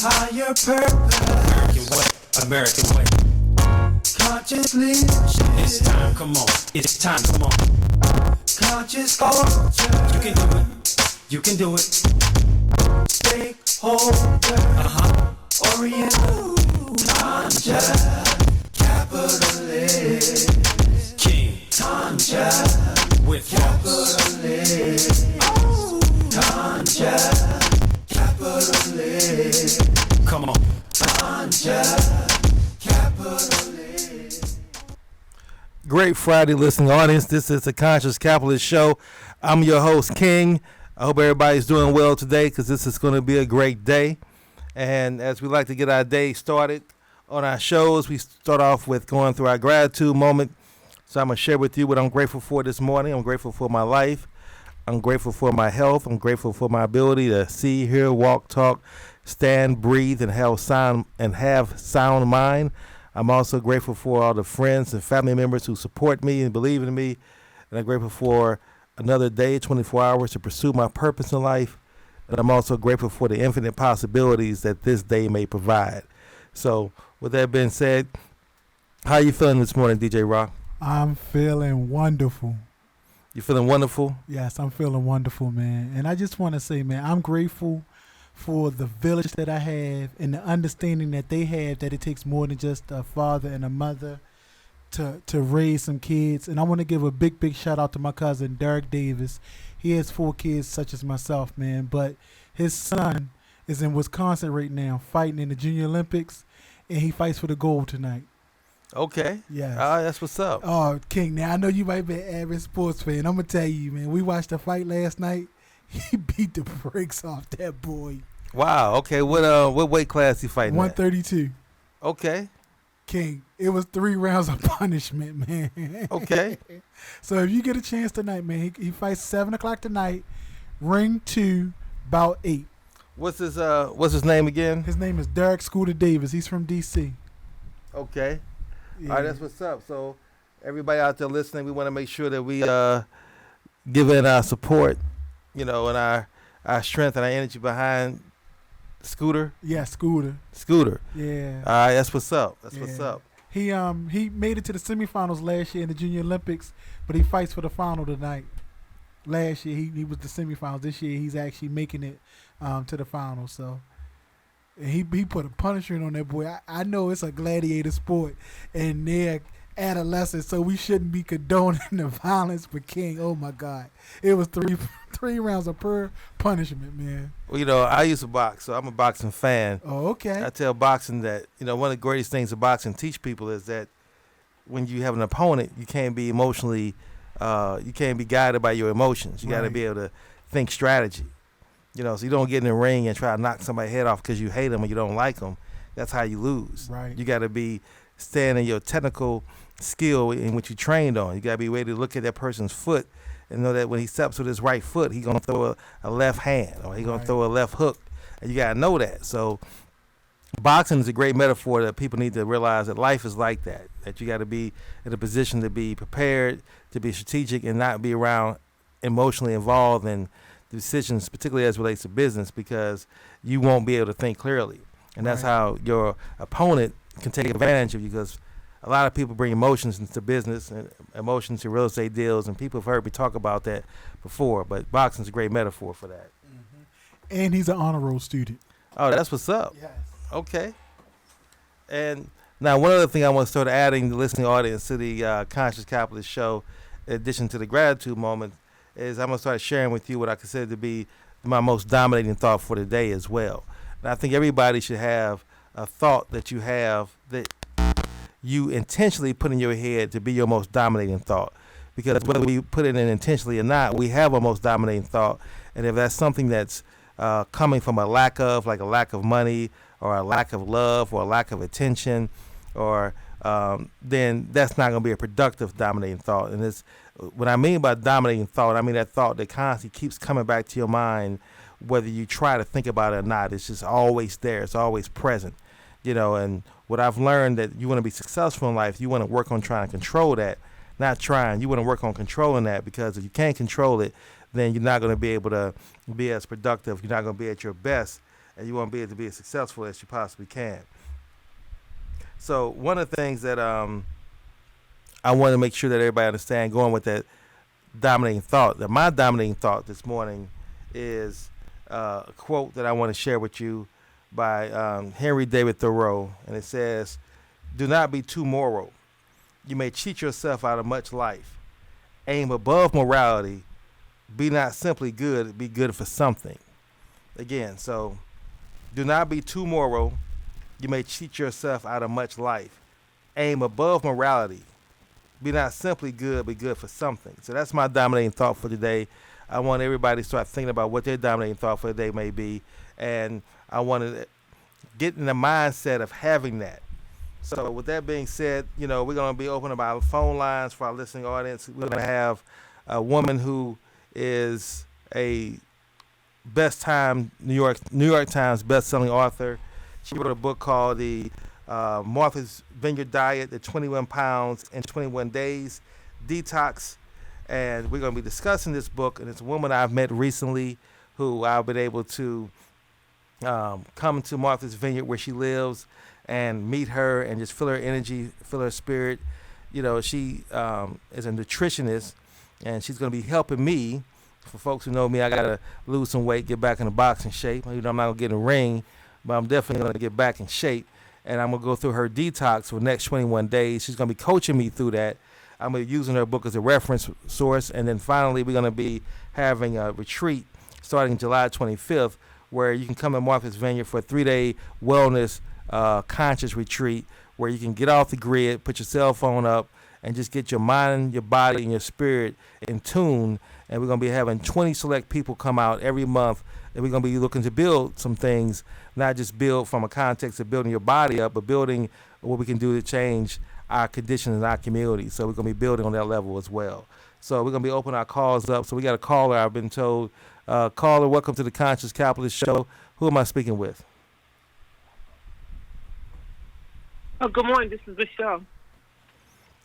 Higher purpose. American way. Consciously. It's time, come on. It's time, come on. Conscious culture. You can do it. You can do it. Stakeholder. Oriental. Tanja. Capitalist. King. Tanja. With capitalist. Tanja. Capitalist. Come on. Tanja. Capitalist. Great Friday listening audience. This is the Conscious Capitalist Show. I'm your host, King. I hope everybody's doing well today because this is going to be a great day. And as we like to get our day started on our shows, we start off with going through our gratitude moment. So I'm going to share with you what I'm grateful for this morning. I'm grateful for my life. I'm grateful for my health. I'm grateful for my ability to see, hear, walk, talk, stand, breathe, and have sound mind. I'm also grateful for all the friends and family members who support me and believe in me. And I'm grateful for another day, 24 hours to pursue my purpose in life. And I'm also grateful for the infinite possibilities that this day may provide. So with that being said, how you feeling this morning, DJ Rock? I'm feeling wonderful. You feeling wonderful? Yes, I'm feeling wonderful, man. And I just want to say, man, I'm grateful for the village that I have and the understanding that they have that it takes more than just a father and a mother to raise some kids. And I want to give a big shout out to my cousin, Derek Davis. He has 4 kids such as myself, man. But his son is in Wisconsin right now fighting in the Junior Olympics, and he fights for the gold tonight. Okay. Yes. That's what's up. Oh, King, now I know you might be an average sports fan. I'm going to tell you, man, we watched the fight last night. He beat the brakes off that boy. Wow. Okay. What weight class he fighting 132. At? Okay. King, it was 3 rounds of punishment, man. Okay. So if you get a chance tonight, man, he fights 7 o'clock tonight. Ring 2, about 8. What's his name again? His name is Derek Scooter Davis. He's from D.C. Okay. Yeah. All right, that's what's up. So everybody out there listening, we want to make sure that we give in our support, and our strength and our energy behind Scooter. Yeah, Scooter. Yeah. All right, that's what's up. What's up. He made it to the semifinals last year in the Junior Olympics, but he fights for the final tonight. Last year he was the semifinals. This year he's actually making it to the final. So. And he put a punishment on that boy. I know it's a gladiator sport, and they're adolescents, so we shouldn't be condoning the violence. But King, oh my God, it was three rounds of per punishment, man. Well, I used to box, so I'm a boxing fan. Oh, okay. I tell boxing that one of the greatest things of boxing teach people is that when you have an opponent, you can't be emotionally, you can't be guided by your emotions. You got to be able to think strategy. So you don't get in the ring and try to knock somebody's head off because you hate them or you don't like them. That's how you lose. Right. You got to stand in your technical skill in what you trained on. You got to be ready to look at that person's foot and know that when he steps with his right foot, he's going to throw a left hand or he's going to throw a left hook. And you got to know that. So boxing is a great metaphor that people need to realize that life is like that you got to be in a position to be prepared, to be strategic, and not be around emotionally involved in decisions, particularly as it relates to business, because you won't be able to think clearly. And that's how your opponent can take advantage of you, because a lot of people bring emotions into business and emotions to real estate deals, and people have heard me talk about that before, but boxing is a great metaphor for that. Mm-hmm. And he's an honor roll student. Oh, that's what's up. Yes. Okay. And now one other thing I want to start adding the listening audience to the Conscious Capitalist Show, in addition to the gratitude moment, is I'm going to start sharing with you what I consider to be my most dominating thought for the day as well. And I think everybody should have a thought that you have that you intentionally put in your head to be your most dominating thought. Because whether we put it in intentionally or not, we have a most dominating thought. And if that's something that's coming from a lack of money or a lack of love or a lack of attention, or then that's not going to be a productive dominating thought. And it's what I mean by dominating thought, I mean that thought that constantly keeps coming back to your mind, whether you try to think about it or not. It's just always there. It's always present. And what I've learned that you want to be successful in life, you want to work on trying to control that, not trying. You want to work on controlling that, because if you can't control it, then you're not going to be able to be as productive. You're not going to be at your best, and you want to be able to be as successful as you possibly can. So one of the things that I want to make sure that everybody understand, going with that dominating thought, that my dominating thought this morning is a quote that I want to share with you by Henry David Thoreau, and it says, "Do not be too moral. You may cheat yourself out of much life. Aim above morality. Be not simply good, be good for something." Again, so do not be too moral. You may cheat yourself out of much life. Aim above morality. Be not simply good, be good for something. So that's my dominating thought for today. I want everybody to start thinking about what their dominating thought for the day may be, and I want to get in the mindset of having that. So with that being said, we're going to be opening up our phone lines for our listening audience. We're going to have a woman who is a New York Times best-selling author. She wrote a book called the Martha's Vineyard Diet, the 21 Pounds in 21 Days Detox. And we're going to be discussing this book. And it's a woman I've met recently who I've been able to come to Martha's Vineyard where she lives and meet her and just feel her energy, feel her spirit. She is a nutritionist, and she's going to be helping me. For folks who know me, I got to lose some weight, get back in the boxing shape. I'm not going to get in the ring, but I'm definitely going to get back in shape. And I'm going to go through her detox for the next 21 days. She's going to be coaching me through that. I'm going to be using her book as a reference source. And then finally, we're going to be having a retreat starting July 25th, where you can come to Martha's Vineyard for a 3-day wellness conscious retreat where you can get off the grid, put your cell phone up, and just get your mind, your body, and your spirit in tune. And we're going to be having 20 select people come out every month, and we're going to be looking to build some things, not just build from a context of building your body up, but building what we can do to change our conditions in our community. So we're going to be building on that level as well. So we're going to be opening our calls up. So we got a caller, I've been told. Caller, welcome to the Conscious Capitalist Show. Who am I speaking with? Oh, good morning. This is Michelle.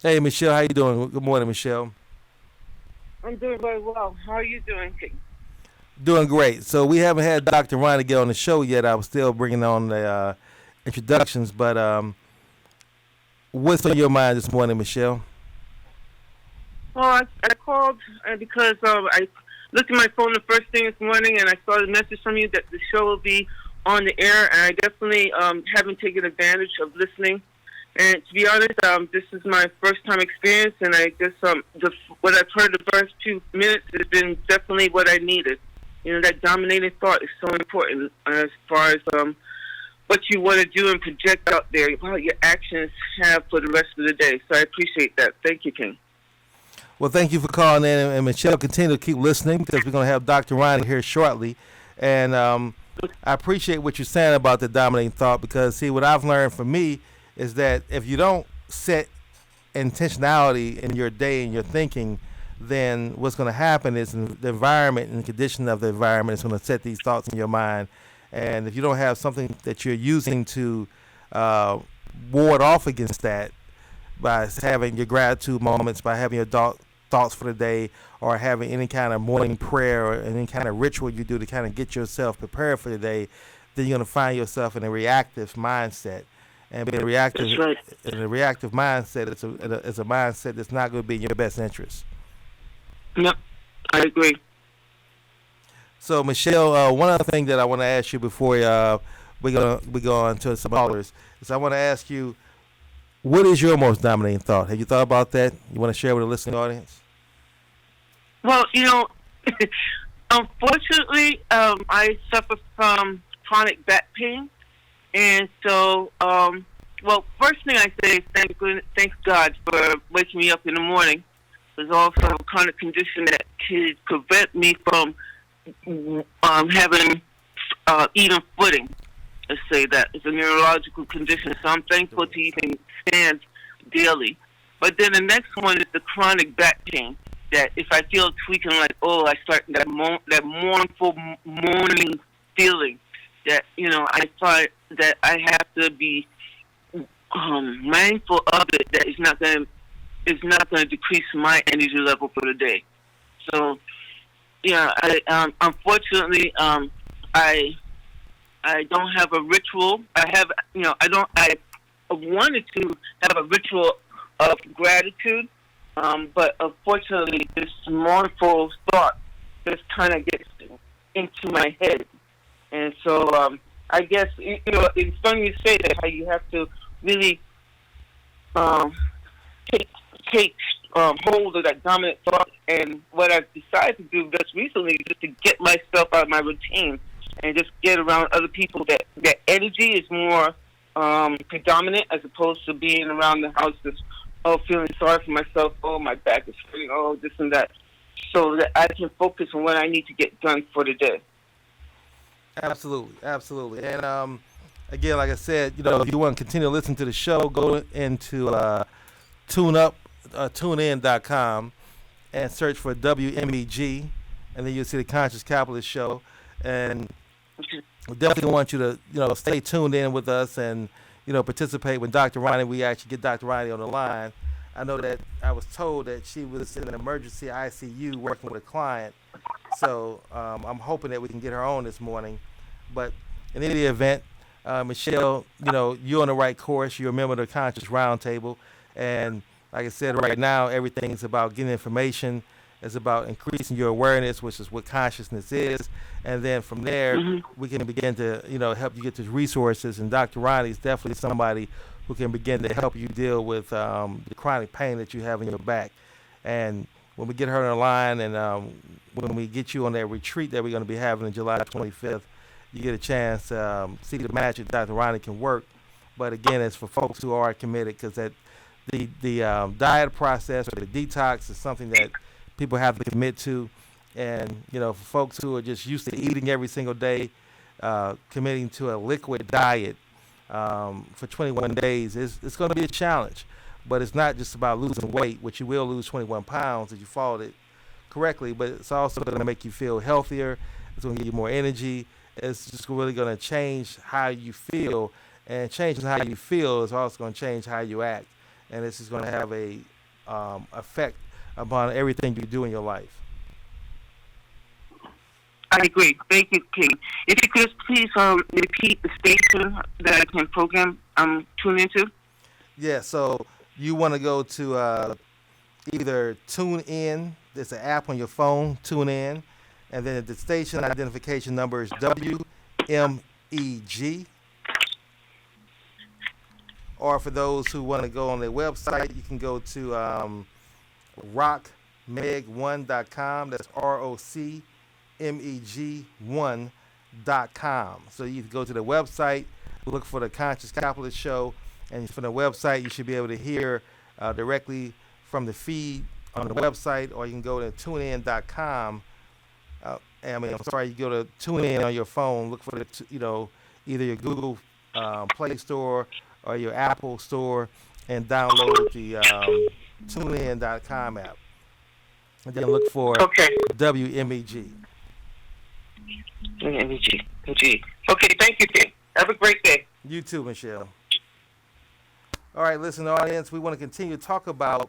Hey, Michelle, how you doing? Good morning, Michelle. I'm doing very well. How are you doing, King? Doing great. So we haven't had Dr. Ronnie get on the show yet. I was still bringing on the introductions, but what's on your mind this morning, Michelle? Well, I called because I looked at my phone the first thing this morning, and I saw the message from you that the show will be on the air, and I definitely haven't taken advantage of listening. And to be honest, this is my first-time experience, and I guess what I've heard the first 2 minutes has been definitely what I needed. That dominating thought is so important as far as what you want to do and project out there, what your actions have for the rest of the day. So I appreciate that. Thank you, King. Well, thank you for calling in, and Michelle, continue to keep listening because we're going to have Dr. Ronnie here shortly. And I appreciate what you're saying about the dominating thought because, see, what I've learned from me is that if you don't set intentionality in your day and your thinking, then what's going to happen is the environment and the condition of the environment is going to set these thoughts in your mind. And if you don't have something that you're using to ward off against that by having your gratitude moments, by having your thoughts for the day, or having any kind of morning prayer or any kind of ritual you do to kind of get yourself prepared for the day, then you're going to find yourself in a reactive mindset. And being reactive, right. In a reactive mindset, it's a mindset that's not going to be in your best interest. Yep, I agree. So, Michelle, one other thing that I want to ask you before we go on to some others is I want to ask you, what is your most dominating thought? Have you thought about that? You want to share with the listening audience? Well, unfortunately, I suffer from chronic back pain. And so, first thing I say is thank God for waking me up in the morning. There's also a chronic condition that could prevent me from having even footing. Let's say that. It's a neurological condition, so I'm thankful to even stand daily. But then the next one is the chronic back pain, that if I feel tweaking, I start that mournful morning feeling that I thought that I have to be mindful of it. That it's not going to decrease my energy level for the day. So yeah, unfortunately I don't have a ritual. I wanted to have a ritual of gratitude, but unfortunately this mournful thought just kind of gets into my head. And so I guess, it's funny you say that, how you have to really take hold of that dominant thought. And what I've decided to do just recently is just to get myself out of my routine and just get around other people that energy is more predominant, as opposed to being around the house just, feeling sorry for myself, my back is hurting, this and that, so that I can focus on what I need to get done for the day. Absolutely. And again, like I said, if you want to continue to listen to the show, go into tunein.com and search for WMEG, and then you'll see the Conscious Capitalist Show. And we definitely want you to, stay tuned in with us and, participate with Dr. Ronnie. We actually get Dr. Ronnie on the line. I know that I was told that she was in an emergency ICU working with a client. So I'm hoping that we can get her on this morning. But in any event, Michelle, you're on the right course. You're a member of the Conscious Roundtable. And like I said, right now, everything's about getting information. It's about increasing your awareness, which is what consciousness is. And then from there, we can begin to, help you get these resources. And Dr. Ronnie is definitely somebody who can begin to help you deal with the chronic pain that you have in your back. And when we get her on the line and when we get you on that retreat that we're going to be having on July 25th, you get a chance to see the magic Dr. Ronnie can work. But again, it's for folks who are committed, because that the diet process or the detox is something that people have to commit to. And, for folks who are just used to eating every single day, committing to a liquid diet for 21 days, it's going to be a challenge. But it's not just about losing weight, which you will lose 21 pounds if you followed it correctly, but it's also going to make you feel healthier. It's going to give you more energy. It's just really going to change how you feel, and changing how you feel is also going to change how you act. And this is going to have a effect upon everything you do in your life. I agree. Thank you, King. If you could please repeat the station that I can program tune into. Yeah, so you want to go to either TuneIn. There's an app on your phone, TuneIn, and then the station identification number is WMEG. Or for those who want to go on their website, you can go to rockmeg1.com. That's ROCMEG1.com. So you can go to the website, look for the Conscious Capitalist Show, and from the website you should be able to hear directly from the feed on the website, or you can go to tunein.com. You go to TuneIn on your phone, look for the either your Google Play Store or your Apple Store, and download the TuneIn.com app. And then look for WMEG. WMEG. Okay, thank you, King. Have a great day. You too, Michelle. All right, listen, audience, we want to continue to talk about,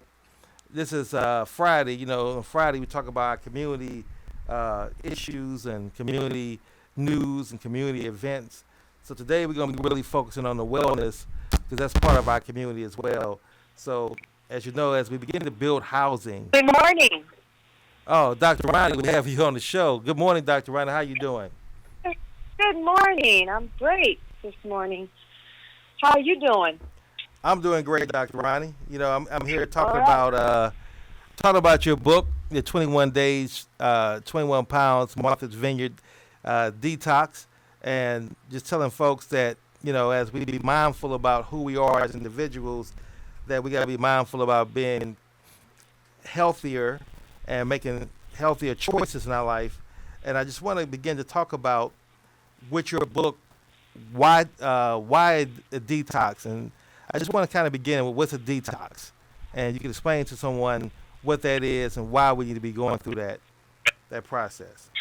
this is Friday. On Friday we talk about our community issues and community news and community events. So today we're going to be really focusing on the wellness, because that's part of our community as well. So as you know, as we begin to build housing. Good morning. Oh, Dr. Ronnie, we have you on the show. Good morning, Dr. Ronnie. How you doing? Good morning. I'm great this morning. How are you doing? I'm doing great, Dr. Ronnie. I'm here talking about your book, your 21 days, 21 pounds, Martha's Vineyard detox, and just telling folks that, as we be mindful about who we are as individuals, that we got to be mindful about being healthier and making healthier choices in our life. And I just want to begin to talk about, with your book, why a detox. And I just want to kind of begin with, what's a detox? And you can explain to someone what that is and why we need to be going through that process.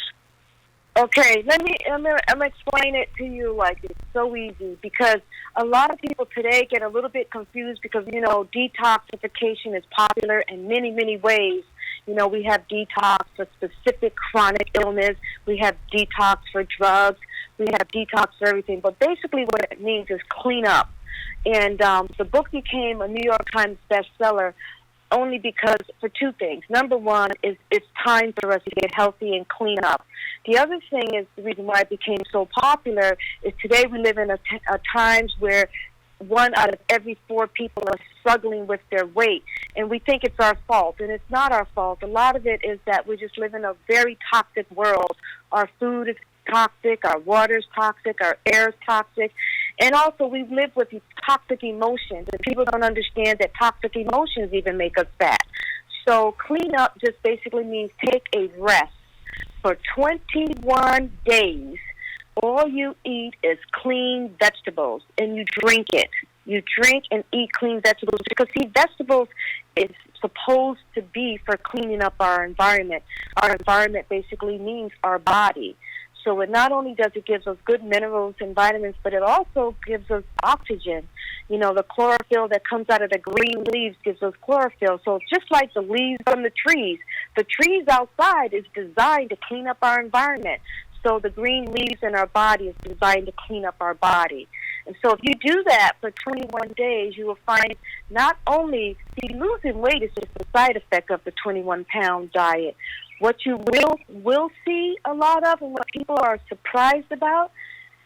Okay, I'm gonna explain it to you like it's so easy because a lot of people today get a little bit confused because, detoxification is popular in many, many ways. We have detox for specific chronic illness. We have detox for drugs. We have detox for everything. But basically what it means is clean up. And the book became a New York Times bestseller only because for two things. Number one is it's time for us to get healthy and clean up. The other thing is the reason why it became so popular is today we live in a times where 1 out of every 4 people are struggling with their weight, and we think it's our fault, and it's not our fault. A lot of it is that we just live in a very toxic world. Our food is toxic, our water is toxic, our air is toxic, and also we live with these toxic emotions, and people don't understand that toxic emotions even make us fat. So clean up just basically means take a rest for 21 days. All you eat is clean vegetables, and you drink it. You drink and eat clean vegetables because, see, vegetables is supposed to be for cleaning up our environment. Our environment basically means our body. So it not only does it give us good minerals and vitamins, but it also gives us oxygen. The chlorophyll that comes out of the green leaves gives us chlorophyll. So just like the leaves on the trees outside is designed to clean up our environment. So the green leaves in our body is designed to clean up our body. And so if you do that for 21 days, you will find not only losing weight is just a side effect of the 21-pound diet. What you will see a lot of and what people are surprised about,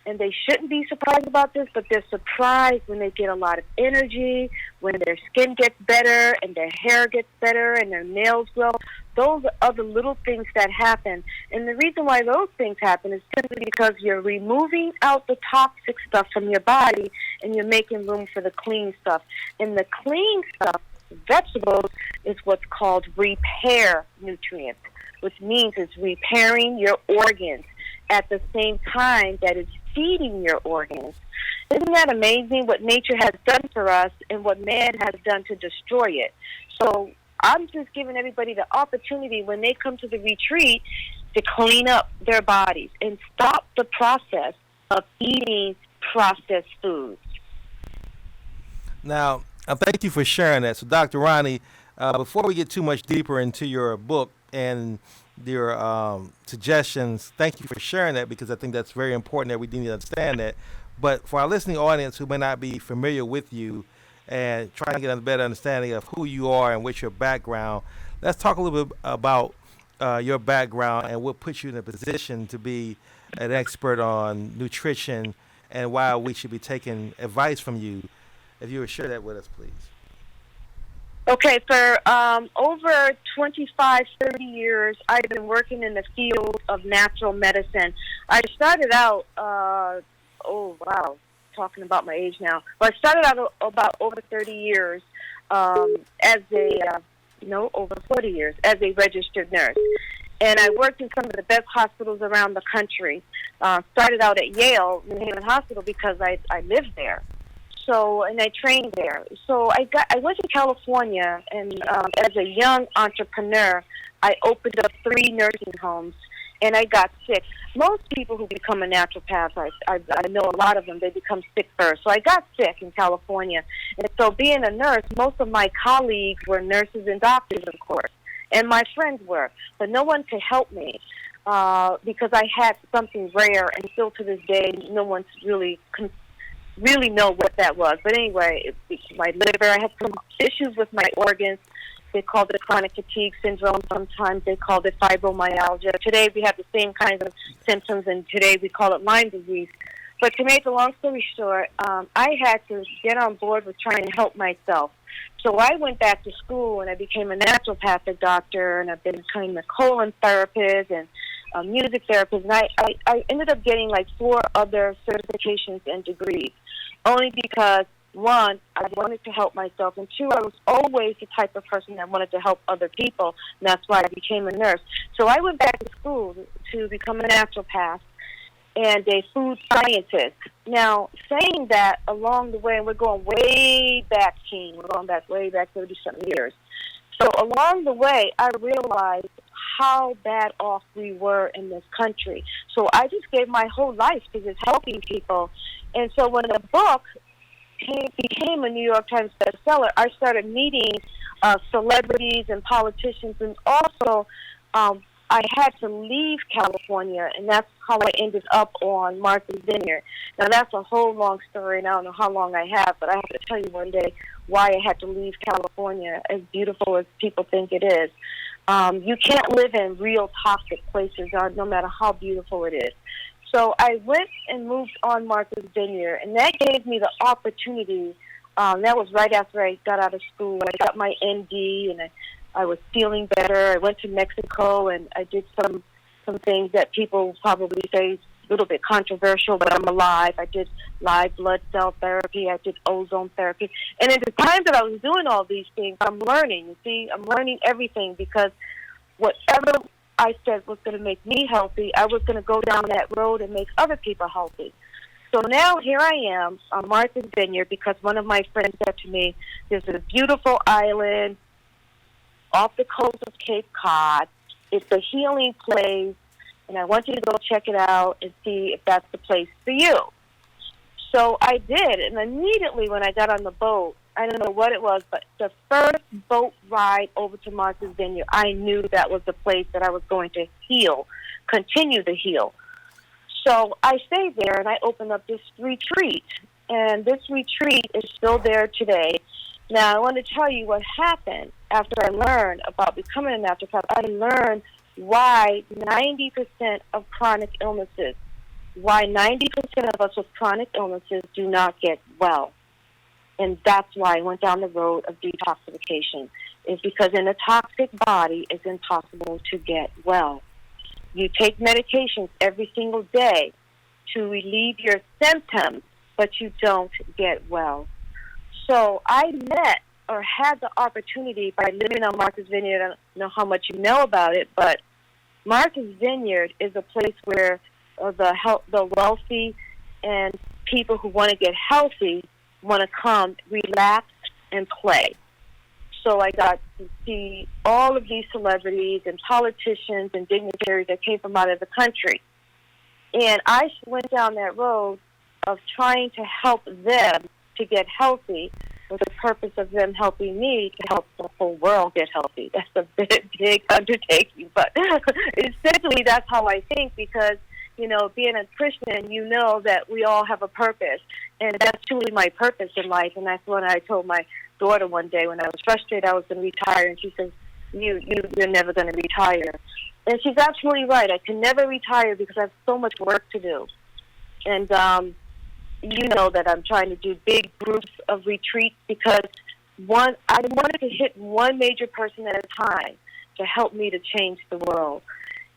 and they shouldn't be surprised about this, but they're surprised when they get a lot of energy, when their skin gets better and their hair gets better and their nails grow. Those are other little things that happen. And the reason why those things happen is simply because you're removing out the toxic stuff from your body and you're making room for the clean stuff. And the clean stuff, vegetables, is what's called repair nutrients, which means it's repairing your organs at the same time that it's feeding your organs. Isn't that amazing what nature has done for us and what man has done to destroy it? So I'm just giving everybody the opportunity when they come to the retreat to clean up their bodies and stop the process of eating processed foods. Now, thank you for sharing that. So, Dr. Ronnie, before we get too much deeper into your book and your suggestions, thank you for sharing that because I think that's very important that we need to understand that. But for our listening audience who may not be familiar with you and trying to get a better understanding of who you are and what's your background, let's talk a little bit about your background and what puts you in a position to be an expert on nutrition and why we should be taking advice from you. If you would share that with us, please. Okay, for over 25, 30 years, I've been working in the field of natural medicine. I started out, talking about my age now. Well, I started out about over 30 years over 40 years as a registered nurse. And I worked in some of the best hospitals around the country. Started out at Yale, New Haven Hospital, because I lived there. So, and I trained there. So I went to California, and as a young entrepreneur, I opened up 3 nursing homes, and I got sick. Most people who become a naturopath, I know a lot of them, they become sick first. So I got sick in California. And so being a nurse, most of my colleagues were nurses and doctors, of course, and my friends were. But no one could help me because I had something rare, and still to this day, no one's really know what that was. But anyway, my liver, I had some issues with my organs. They called it chronic fatigue syndrome. Sometimes they called it fibromyalgia. Today we have the same kinds of symptoms, and today we call it Lyme disease. But to make a long story short, I had to get on board with trying to help myself. So I went back to school, and I became a naturopathic doctor, and I've been becoming a colon therapist and a music therapist. And I ended up getting like 4 other certifications and degrees, only because 1, I wanted to help myself, and 2, I was always the type of person that wanted to help other people, and that's why I became a nurse. So I went back to school to become a naturopath and a food scientist. Now, saying that along the way, and we're going way back, King, we're going back way back 30-something years. So along the way, I realized how bad off we were in this country. So I just gave my whole life to just helping people. And so when the book became a New York Times bestseller, I started meeting celebrities and politicians, and also I had to leave California, and that's how I ended up on Martha's Vineyard. Now, that's a whole long story, and I don't know how long I have, but I have to tell you one day why I had to leave California, as beautiful as people think it is. You can't live in real toxic places, no matter how beautiful it is. So I went and moved on Martha's Vineyard, and that gave me the opportunity. That was right after I got out of school. I got my ND, and I was feeling better. I went to Mexico, and I did some things that people probably say is a little bit controversial, but I'm alive. I did live blood cell therapy. I did ozone therapy. And at the time that I was doing all these things, I'm learning. You see, I'm learning everything, because whatever I said was going to make me healthy, I was going to go down that road and make other people healthy. So now here I am on Martha's Vineyard, because one of my friends said to me, there's a beautiful island off the coast of Cape Cod. It's a healing place, and I want you to go check it out and see if that's the place for you. So I did, and immediately when I got on the boat, I don't know what it was, but the first boat ride over to Martha's Vineyard, I knew that was the place that I was going to heal, continue to heal. So I stayed there, and I opened up this retreat, and this retreat is still there today. Now, I want to tell you what happened after I learned about becoming a naturopath. I learned why 90% of chronic illnesses, why 90% of us with chronic illnesses do not get well. And that's why I went down the road of detoxification, is because in a toxic body, it's impossible to get well. You take medications every single day to relieve your symptoms, but you don't get well. So I met or had the opportunity by living on Martha's Vineyard. I don't know how much you know about it, but Martha's Vineyard is a place where the wealthy and people who want to get healthy want to come, relax, and play. So I got to see all of these celebrities and politicians and dignitaries that came from out of the country. And I went down that road of trying to help them to get healthy, with the purpose of them helping me to help the whole world get healthy. That's a big undertaking, but essentially that's how I think, because, you know, being a Christian, you know that we all have a purpose, and that's truly my purpose in life. And that's what I told my daughter one day when I was frustrated I was going to retire, and she says, you're never going to retire. And she's absolutely right. I can never retire because I have so much work to do. And you know that I'm trying to do big groups of retreats, because I wanted to hit one major person at a time to help me to change the world.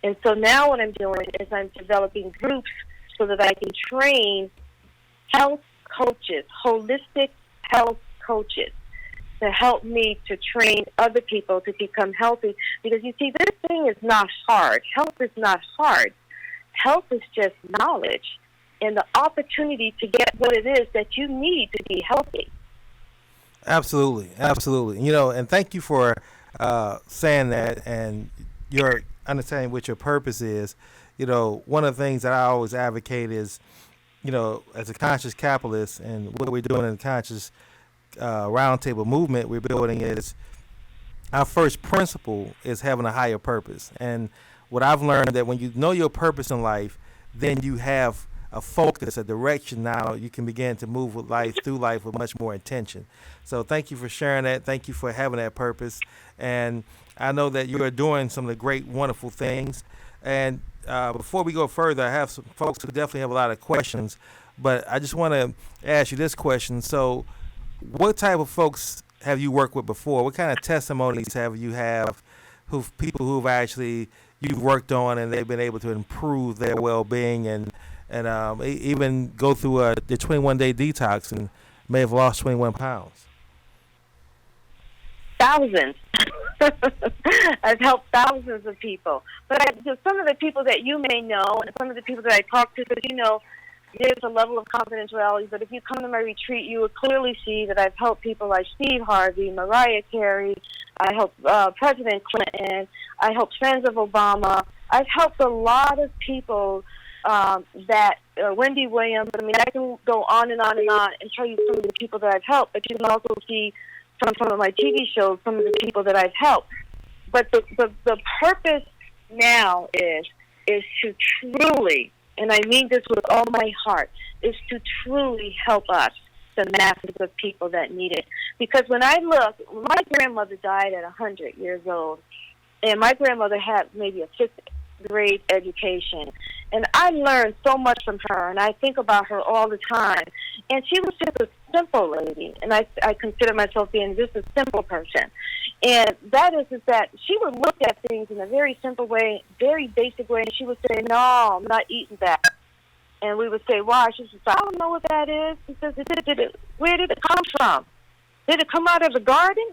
And so now what I'm doing is I'm developing groups so that I can train health coaches, holistic health coaches, to help me to train other people to become healthy. Because you see, this thing is not hard. Health is not hard. Health is just knowledge and the opportunity to get what it is that you need to be healthy. Absolutely, absolutely. You know, and thank you for saying that, and your understanding what your purpose is. You know, one of the things that I always advocate is, you know, as a conscious capitalist, and what we're doing in the conscious roundtable movement we're building, is our first principle is having a higher purpose. And what I've learned, that when you know your purpose in life, then you have a focus, a direction. Now you can begin to move with life, through life, with much more intention. So thank you for sharing that. Thank you for having that purpose. And I know that you are doing some of the great, wonderful things. And before we go further, I have some folks who definitely have a lot of questions, but I just want to ask you this question. So what type of folks have you worked with before? What kind of testimonies have you people who've actually you've worked on and they've been able to improve their well-being and even go through the 21-day detox and may have lost 21 pounds? Thousands. I've helped thousands of people. But some of the people that you may know and some of the people that I talk to, because, you know, there's a level of confidentiality, but if you come to my retreat, you will clearly see that I've helped people like Steve Harvey, Mariah Carey. I helped President Clinton. I helped Friends of Obama. I've helped a lot of people that Wendy Williams. I mean, I can go on and on and on and tell you some of the people that I've helped, but you can also see from some of my TV shows some of the people that I've helped. But the purpose now is to truly, and I mean this with all my heart, is to truly help us, the masses of people that need it. Because when I look, my grandmother died at 100 years old, and my grandmother had maybe a 5th grade education. And I learned so much from her, and I think about her all the time. And she was just a simple lady, and I consider myself being just a simple person. And that is that she would look at things in a very simple way, very basic way, and she would say, no, I'm not eating that. And we would say, why? She says, I don't know what that is. She says, where did it come from? Did it come out of the garden?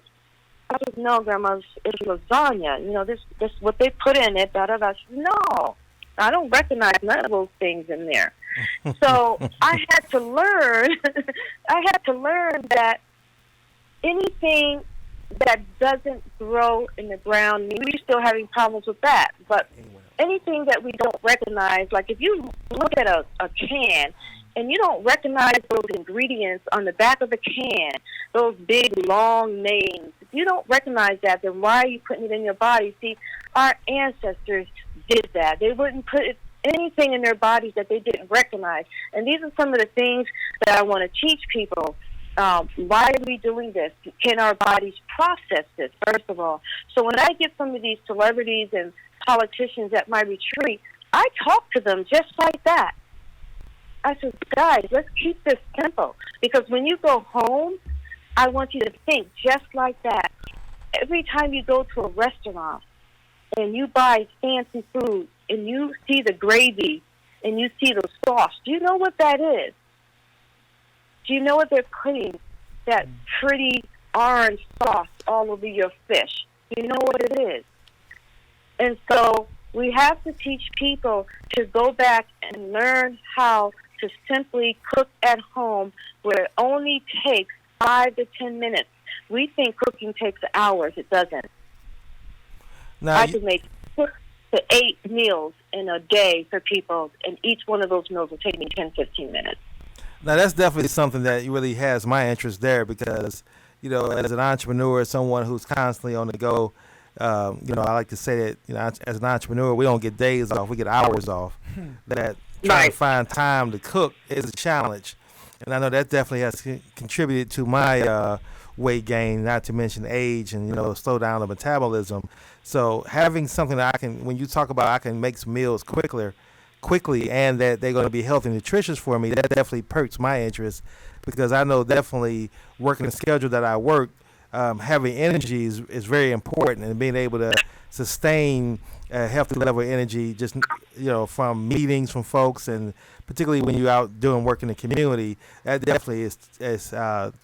I said, no, Grandma, it's lasagna. You know, this what they put in it, da-da-da. She said, no, I don't recognize none of those things in there. So I had to learn that anything that doesn't grow in the ground, I mean, we're still having problems with that, but anything that we don't recognize, like if you look at a can and you don't recognize those ingredients on the back of the can, those big, long names, if you don't recognize that, then why are you putting it in your body? See, our ancestors did that. They wouldn't put anything in their bodies that they didn't recognize. And these are some of the things that I want to teach people. Why are we doing this? Can our bodies process this, first of all? So when I get some of these celebrities and politicians at my retreat, I talk to them just like that. I said, guys, let's keep this simple. Because when you go home, I want you to think just like that. Every time you go to a restaurant and you buy fancy food and you see the gravy and you see the sauce, do you know what that is? Do you know what they're putting that pretty orange sauce all over your fish? Do you know what it is? And so we have to teach people to go back and learn how to simply cook at home where it only takes 5 to 10 minutes. We think cooking takes hours. It doesn't. Now, I can make 6 to 8 meals in a day for people, and each one of those meals will take me 10, 15 minutes. Now, that's definitely something that really has my interest there because, you know, as an entrepreneur, someone who's constantly on the go, you know, I like to say that, you know, as an entrepreneur, we don't get days off, we get hours off. That trying to find time to cook is a challenge. And I know that definitely has contributed to my weight gain, not to mention age and, you know, slow down the metabolism. So having something that I can, when you talk about I can make some meals quickly and that they're going to be healthy and nutritious for me, that definitely perks my interest because I know definitely working the schedule that I work, having energy is very important, and being able to sustain a healthy level of energy just, you know, from meetings from folks, and particularly when you're out doing work in the community, that definitely is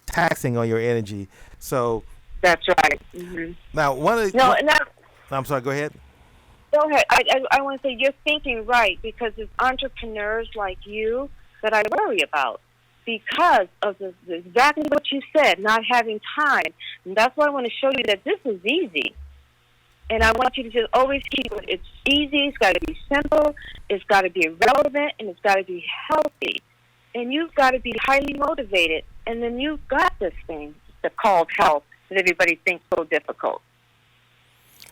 taxing on your energy. So that's right. Mm-hmm. Now, I'm sorry, go ahead. Go ahead. I want to say you're thinking right because it's entrepreneurs like you that I worry about because of exactly what you said, not having time. And that's why I want to show you that this is easy. And I want you to just always keep it. It's easy. It's got to be simple. It's got to be relevant, and it's got to be healthy. And you've got to be highly motivated. And then you've got this thing that's called health that everybody thinks so difficult.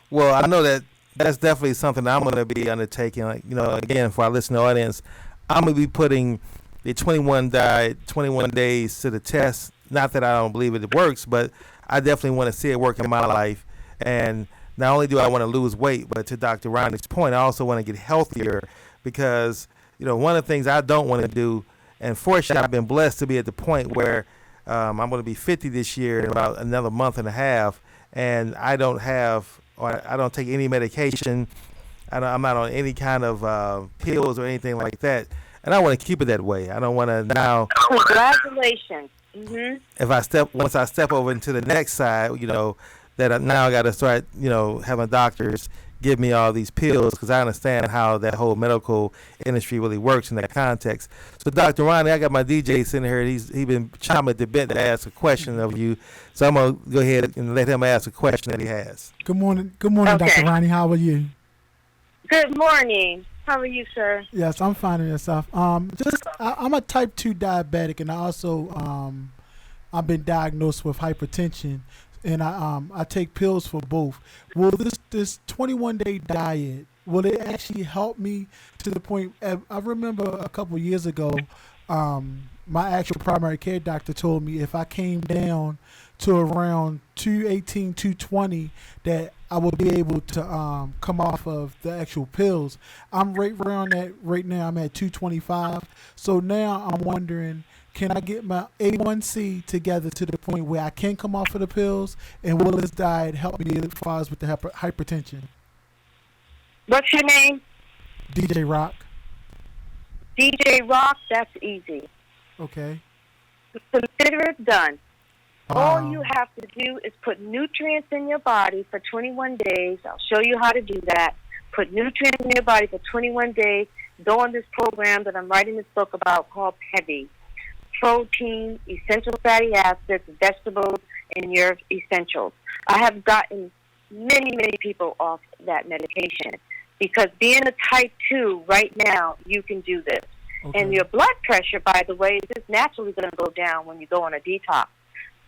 Well, I know that's definitely something I'm going to be undertaking. Like, you know, again, for our listening audience, I'm going to be putting the 21 days to the test. Not that I don't believe it works, but I definitely want to see it work in my life. And not only do I want to lose weight, but to Dr. Ronnie's point, I also want to get healthier because, you know, one of the things I don't want to do, and fortunately I've been blessed to be at the point where I'm going to be 50 this year in about another month and a half, and I don't take any medication. I'm not on any kind of pills or anything like that. And I want to keep it that way. I don't want to now. Congratulations. Mm-hmm. Once I step over into the next side, you know, that now I got to start, you know, having doctors give me all these pills because I understand how that whole medical industry really works in that context. So, Dr. Ronnie, I got my DJ sitting here. He's been chomping at the bit to ask a question of you. So I'm going to go ahead and let him ask a question that he has. Good morning, Okay. Dr. Ronnie. How are you? Good morning. How are you, sir? Yes, I'm fine in yourself. I'm a type 2 diabetic, and I also I've been diagnosed with hypertension, and I take pills for both. Will this 21-day diet, will it actually help me to the point? I remember a couple years ago, my actual primary care doctor told me if I came down to around 218, 220, that I will be able to come off of the actual pills. I'm right around that right now. I'm at 225. So now I'm wondering, can I get my A1C together to the point where I can come off of the pills? And will this diet help me as far as with the hypertension? What's your name? DJ Rock. DJ Rock. That's easy. Okay. Consider it done. All you have to do is put nutrients in your body for 21 days. I'll show you how to do that. Put nutrients in your body for 21 days. Go on this program that I'm writing this book about called PEVI. Protein, essential fatty acids, vegetables, and your essentials. I have gotten many, many people off that medication because being a type 2 right now, you can do this. Okay. And your blood pressure, by the way, is just naturally going to go down when you go on a detox.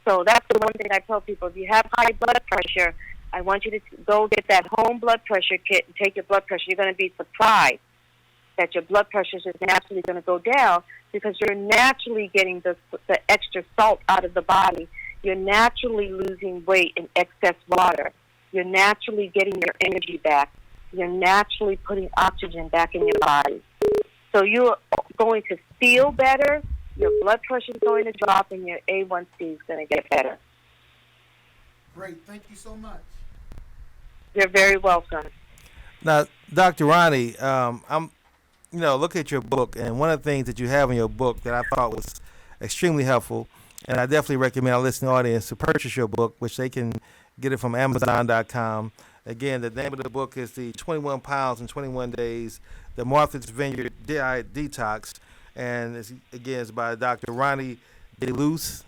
So that's the one thing I tell people. If you have high blood pressure, I want you to go get that home blood pressure kit and take your blood pressure. You're going to be surprised that your blood pressure is just naturally going to go down because you're naturally getting the extra salt out of the body. You're naturally losing weight in excess water. You're naturally getting your energy back. You're naturally putting oxygen back in your body. So you're going to feel better. Your blood pressure is going to drop, and your A1C is going to get better. Great. Thank you so much. You're very welcome. Now, Dr. Ronnie, I'm look at your book, and one of the things that you have in your book that I thought was extremely helpful, and I definitely recommend our listening audience to purchase your book, which they can get it from Amazon.com. Again, the name of the book is the 21 Pounds in 21 Days, the Martha's Vineyard Diet Detox. And it's by Dr. Ronnie DeLuce.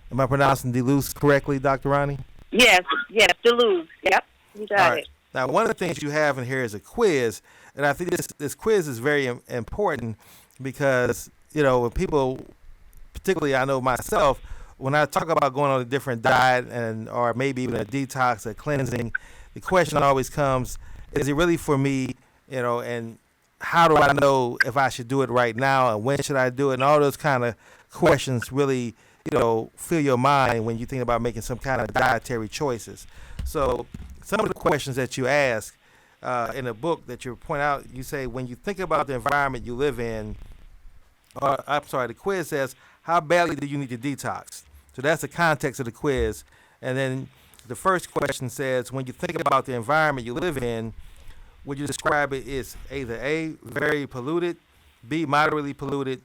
Am I pronouncing DeLuce correctly, Dr. Ronnie? Yes, DeLuce. Yep, you got it. Now, one of the things you have in here is a quiz, and I think this quiz is very important because, when people, particularly I know myself, when I talk about going on a different diet or maybe even a detox, a cleansing, the question always comes, is it really for me, and how do I know if I should do it right now and when should I do it? And all those kind of questions really, fill your mind when you think about making some kind of dietary choices. So some of the questions that you ask in the book that you point out, you say, when you think about the environment you live in, the quiz says, how badly do you need to detox? So that's the context of the quiz. And then the first question says, when you think about the environment you live in, would you describe it as either A, very polluted, B, moderately polluted,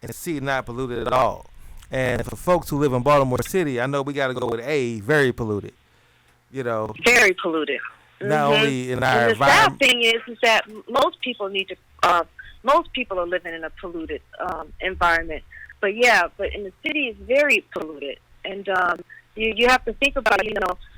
and C, not polluted at all? And for folks who live in Baltimore City, I know we got to go with A, very polluted. Very polluted. Not only in our and the environment. sad thing is that most people most people are living in a polluted environment. But in the city, it's very polluted. And you have to think about,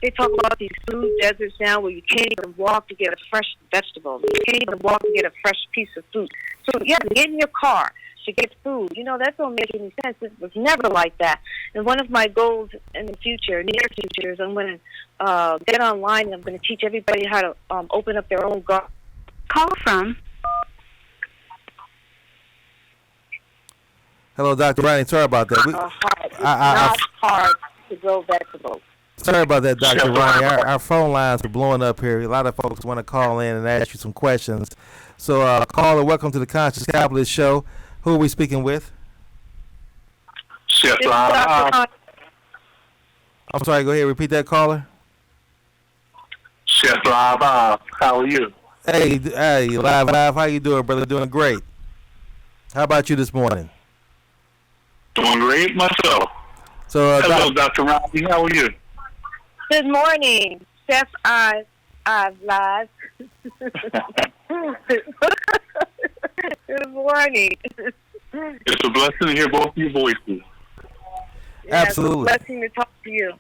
they talk about these food deserts now where you can't even walk to get a fresh vegetable. You can't even walk to get a fresh piece of fruit. So you have to get in your car to get food. That don't make any sense. It was never like that. And one of my goals in the future, near future, is I'm going to get online and I'm going to teach everybody how to open up their own garden. Call from. Hello, Dr. Ronnie. Sorry about that. It's not hard to grow vegetables. Sorry about that, Dr. Ronnie. Our phone lines are blowing up here. A lot of folks want to call in and ask you some questions. So, caller, welcome to the Conscious Capitalist Show. Who are we speaking with? Chef I'm sorry, go ahead. Repeat that, caller. Chef Live, how are you? Hey, Live. How you doing, brother? Doing great. How about you this morning? Doing great myself. So, hello, Dr. Ronnie. How are you? Good morning, Chef I. Live. Good morning. It's a blessing to hear both of your voices. Absolutely. It's a blessing to talk to you.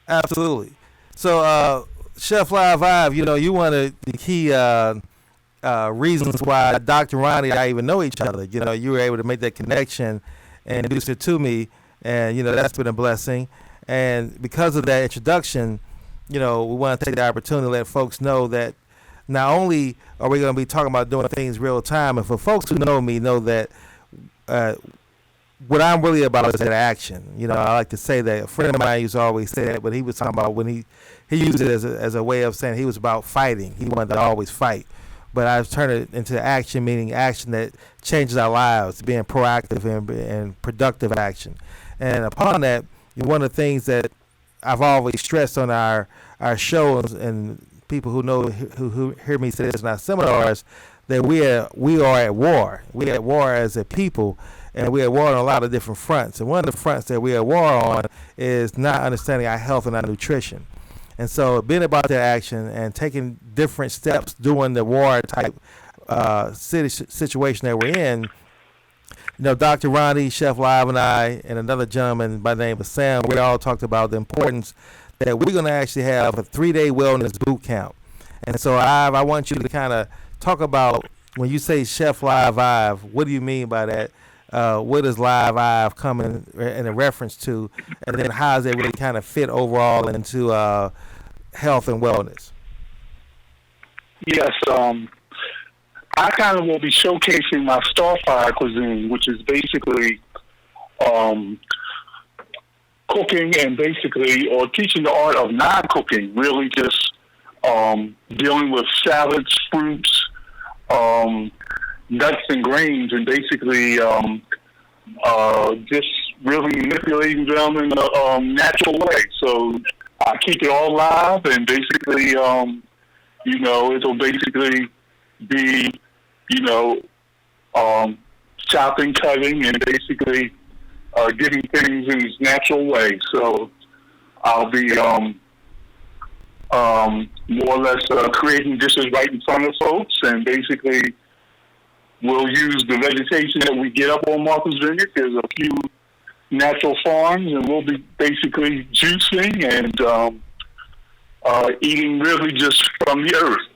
Absolutely. So, Chef Live Vibe, you know, you one of the key reasons why Dr. Ronnie and I even know each other. You know, you were able to make that connection and introduce it to me, and, you know, that's been a blessing. And because of that introduction, you know, we want to take the opportunity to let folks know that not only are we going to be talking about doing things real time, and for folks who know me know that what I'm really about is that action. You know, I like to say that. A friend of mine used to always say that, but he was talking about when he used it as a way of saying he was about fighting. He wanted to always fight. But I've turned it into action, meaning action that changes our lives, being proactive and productive action. And upon that, one of the things that I've always stressed on our shows, and people who know who hear me say this in our seminars, that we are at war. We are at war as a people, and we're at war on a lot of different fronts. And one of the fronts that we're at war on is not understanding our health and our nutrition. And so being about that action and taking different steps during the war type situation that we're in, you know, Dr. Ronnie, Chef Live, and I, and another gentleman by the name of Sam, we all talked about the importance that we're going to actually have a 3-day wellness boot camp. And so I want you to kind of talk about, when you say Chef Live Vibe, what do you mean by that? What does Live Vibe come in a reference to? And then how does it really kind of fit overall into health and wellness? Yes, I kind of will be showcasing my Starfire cuisine, which is basically cooking and basically, or teaching the art of non-cooking, really just dealing with salads, fruits, nuts and grains, and basically just really manipulating them in a natural way. So I keep it all live, and basically, you know, it'll basically be, you know, chopping, cutting, and basically getting things in its natural way. So I'll be more or less creating dishes right in front of folks, and basically we'll use the vegetation that we get up on Martha's Vineyard. There's a few natural farms, and we'll be basically juicing and eating really just from the earth.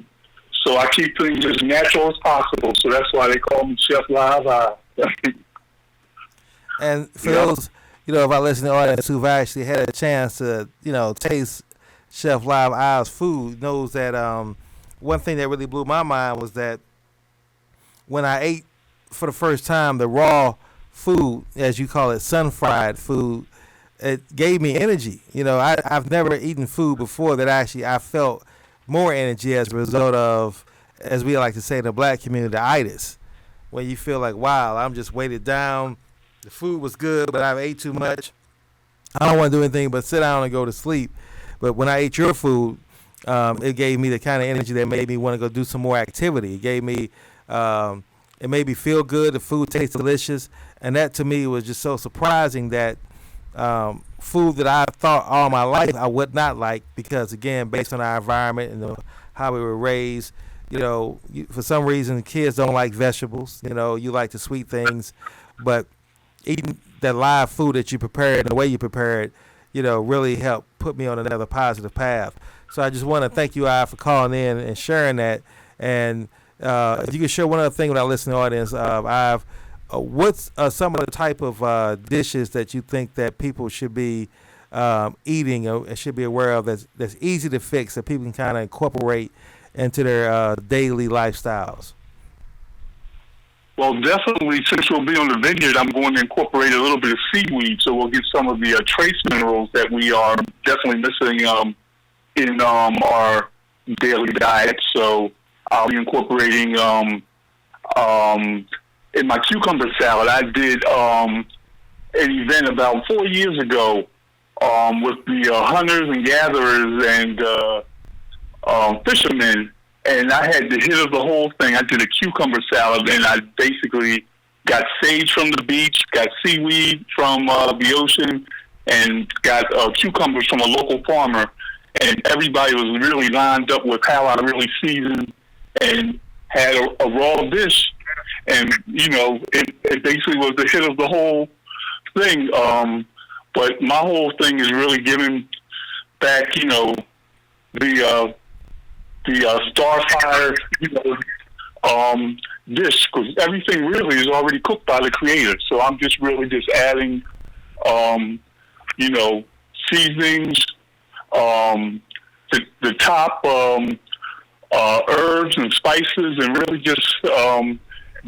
So I keep things as natural as possible. So that's why they call me Chef Live. And for those, you know, of our listening audience who've actually had a chance to, you know, taste Chef Live I's food, knows that one thing that really blew my mind was that when I ate for the first time the raw food, as you call it, sun-fried food, it gave me energy. You know, I've never eaten food before that actually I felt more energy as a result of, as we like to say in the black community, the itis. When you feel like, wow, I'm just weighted down. The food was good, but I ate too much. I don't want to do anything but sit down and go to sleep. But when I ate your food, it gave me the kind of energy that made me want to go do some more activity. It gave me, it made me feel good. The food tastes delicious. And that to me was just so surprising that food that I thought all my life I would not like, because again, based on our environment and how we were raised, you know, for some reason kids don't like vegetables. You know, you like the sweet things, but eating that live food that you prepared and the way you prepare it, you know, really helped put me on another positive path. So I just want to thank you, I, for calling in and sharing that. And if you could share one other thing with our listening audience, what's some of the type of dishes that you think that people should be eating and should be aware of that's easy to fix, that people can kind of incorporate into their daily lifestyles? Well, definitely, since we'll be on the vineyard, I'm going to incorporate a little bit of seaweed, so we'll get some of the trace minerals that we are definitely missing in our daily diet. So I'll be incorporating in my cucumber salad. I did an event about 4 years ago with the hunters and gatherers and fishermen. And I had the hit of the whole thing. I did a cucumber salad, and I basically got sage from the beach, got seaweed from the ocean, and got cucumbers from a local farmer. and everybody was really lined up with how I really seasoned and had a raw dish. And, it basically was the hit of the whole thing. But my whole thing is really giving back, the Starfire, dish, because everything really is already cooked by the creator. So I'm just really just adding, seasonings, the top herbs and spices, and really just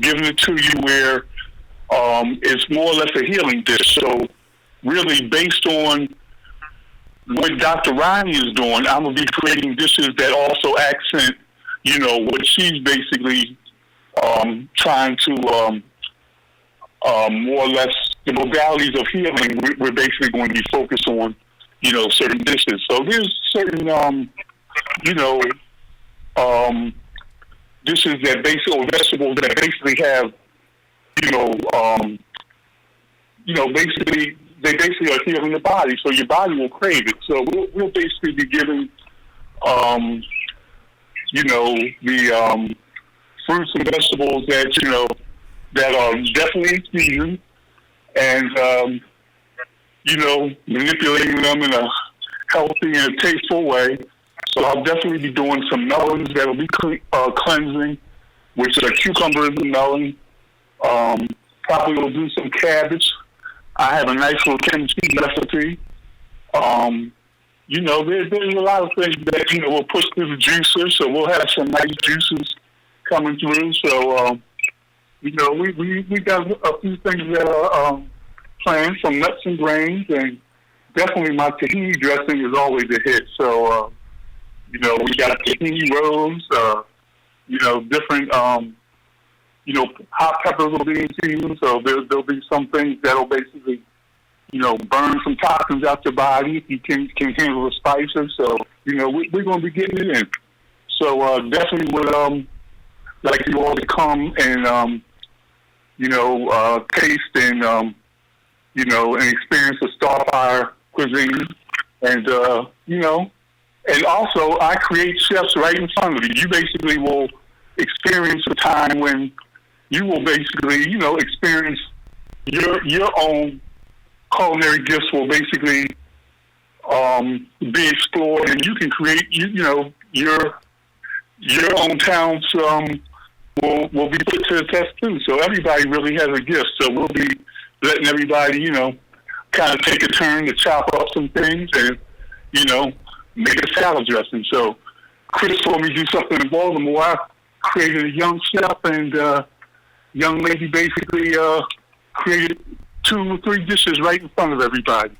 giving it to you where it's more or less a healing dish. So really based on what Dr. Ronnie is doing, I'm going to be creating dishes that also accent, what she's basically trying to more or less the modalities of healing. We're basically going to be focused on, certain dishes. So there's certain, dishes that basically, or vegetables that basically have, they basically are healing the body, so your body will crave it. So we'll basically be giving, the fruits and vegetables that, that are definitely in season, and, manipulating them in a healthy and tasteful way. So I'll definitely be doing some melons that will be cleansing, which are cucumbers and melon. Probably will do some cabbage. I have a nice little kimchi recipe. There's a lot of things that, we'll push through the juicer, so we'll have some nice juices coming through. So, we got a few things that are planned, some nuts and grains, and definitely my tahini dressing is always a hit. So, we got tahini rolls, different, hot peppers will be in season, so there'll be some things that'll basically, burn some toxins out your body if you can handle the spices. So, we're going to be getting it in. So, definitely would like you all to come and, taste and, and experience the Starfire cuisine. And, and also I create chefs right in front of you. You basically will experience a time when you will basically, experience your own culinary gifts will basically be explored, and you can create, your own talents will be put to the test too. So everybody really has a gift. So we'll be letting everybody, kind of take a turn to chop up some things and, make a salad dressing. So Chris told me to do something in Baltimore. I created a young chef, and young lady basically created 2 or 3 dishes right in front of everybody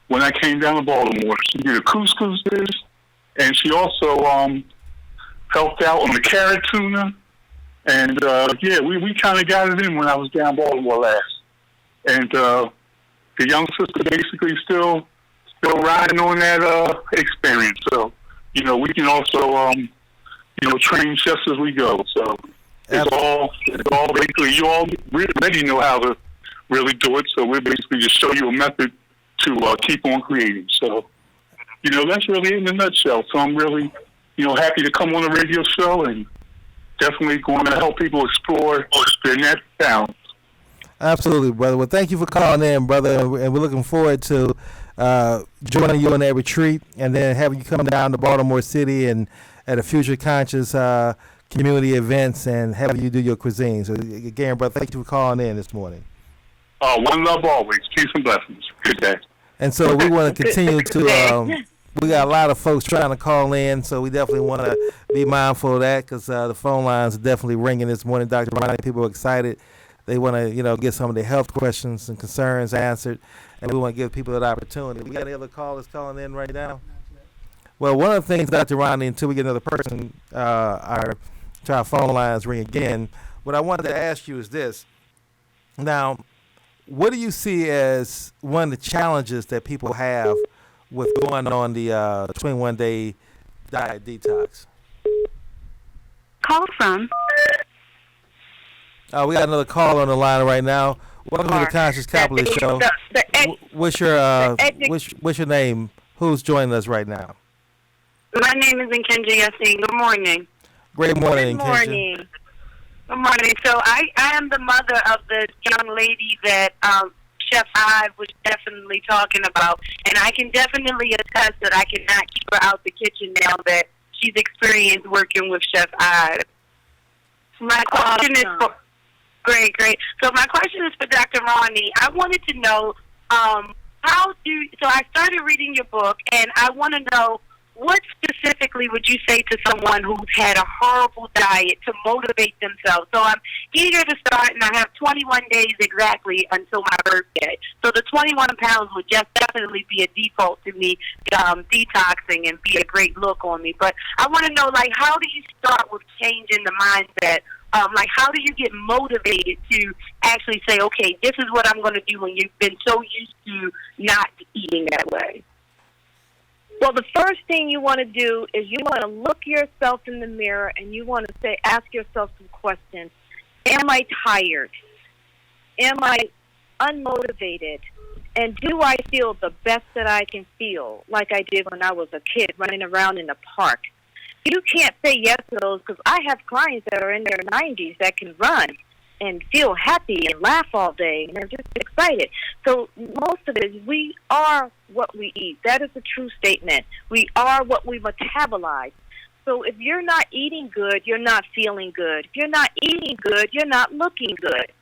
when I came down to Baltimore. She did a couscous dish, and she also helped out on the carrot tuna. And, we kind of got it in when I was down Baltimore last. And the young sister basically still riding on that experience. So, we can also, train chefs as we go. So it's all basically, you all already know how to really do it. So we're basically just show you a method to keep on creating. So, that's really it in a nutshell. So I'm really, happy to come on the radio show, and definitely going to help people explore their natural talents. Absolutely, brother. Well, thank you for calling in, brother, and we're looking forward to joining you on that retreat, and then having you come down to Baltimore City and at a Future Conscious community events, and having you do your cuisine. So again, brother, thank you for calling in this morning. One love always. Peace and blessings. Good day. And so we want to continue to. We got a lot of folks trying to call in, so we definitely want to be mindful of that, because the phone lines are definitely ringing this morning. Dr. Ronnie, people are excited. They want to, get some of their health questions and concerns answered, and we want to give people that opportunity. We got any other callers calling in right now? Well, one of the things, Dr. Ronnie, until we get another person, our phone lines ring again, what I wanted to ask you is this. Now, what do you see as one of the challenges that people have with going on the 21-day diet detox? Call from. We got another call on the line right now. Welcome to the Conscious Capitalist Show. What's your name? Who's joining us right now? My name is Nkenja Yasin. Good morning. Great morning, Good Keisha. morning. Good morning. So I am the mother of the young lady that Chef Ive was definitely talking about, and I can definitely attest that I cannot keep her out the kitchen now that she's experienced working with Chef Ive. My question is for great. So my question is for Dr. Ronnie. I wanted to know so I started reading your book, and I want to know what specifically would you say to someone who's had a horrible diet to motivate themselves? So I'm eager to start, and I have 21 days exactly until my birthday. So the 21 pounds would just definitely be a default to me detoxing and be a great look on me. But I want to know, like, how do you start with changing the mindset? Like, how do you get motivated to actually say, okay, this is what I'm going to do when you've been so used to not eating that way? Well, the first thing you want to do is you want to look yourself in the mirror and you want to ask yourself some questions. Am I tired? Am I unmotivated? And do I feel the best that I can feel, like I did when I was a kid running around in the park? You can't say yes to those, because I have clients that are in their 90s that can run and feel happy and laugh all day, and they're just excited. So most of it is we are what we eat. That is a true statement. We are what we metabolize. So if you're not eating good, you're not feeling good. If you're not eating good, you're not looking good.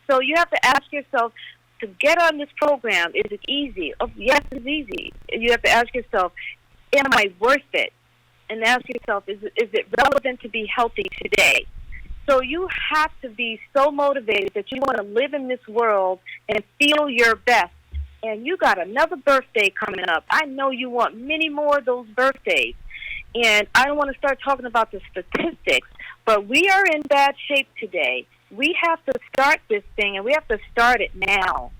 So you have to ask yourself, to get on this program, is it easy? Oh, yes, it's easy. You have to ask yourself, am I worth it? And ask yourself, is it relevant to be healthy today? So you have to be so motivated that you want to live in this world and feel your best. And you got another birthday coming up. I know you want many more of those birthdays. And I don't want to start talking about the statistics, but we are in bad shape today. We have to start this thing, and we have to start it now.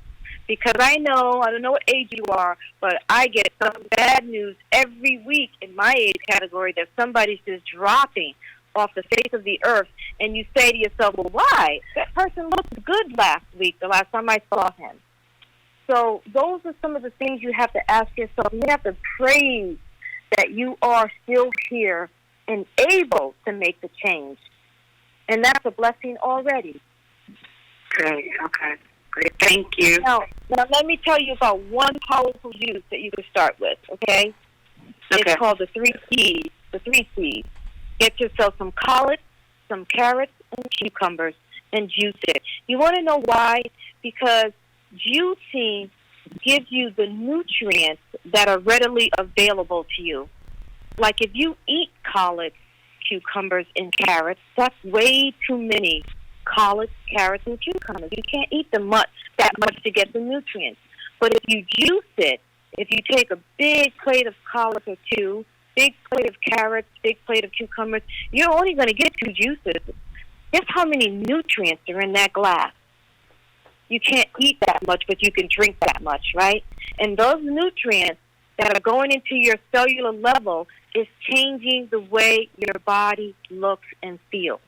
Because I don't know what age you are, but I get some bad news every week in my age category that somebody's just dropping off the face of the earth. And you say to yourself, well, why? That person looked good last week, the last time I saw him. So those are some of the things you have to ask yourself. You have to praise that you are still here and able to make the change. And that's a blessing already. Okay. Great. Thank you. Now, let me tell you about one powerful juice that you can start with, okay? It's called the 3 C's. The 3 C's. Get yourself some collards, some carrots, and cucumbers, and juice it. You want to know why? Because juicing gives you the nutrients that are readily available to you. Like if you eat collards, cucumbers, and carrots, that's way too many collards, carrots, and cucumbers. You can't eat them that much to get the nutrients. But if you juice it, if you take a big plate of collards or 2, big plate of carrots, big plate of cucumbers, you're only going to get 2 juices. Guess how many nutrients are in that glass? You can't eat that much, but you can drink that much, right? And those nutrients that are going into your cellular level is changing the way your body looks and feels.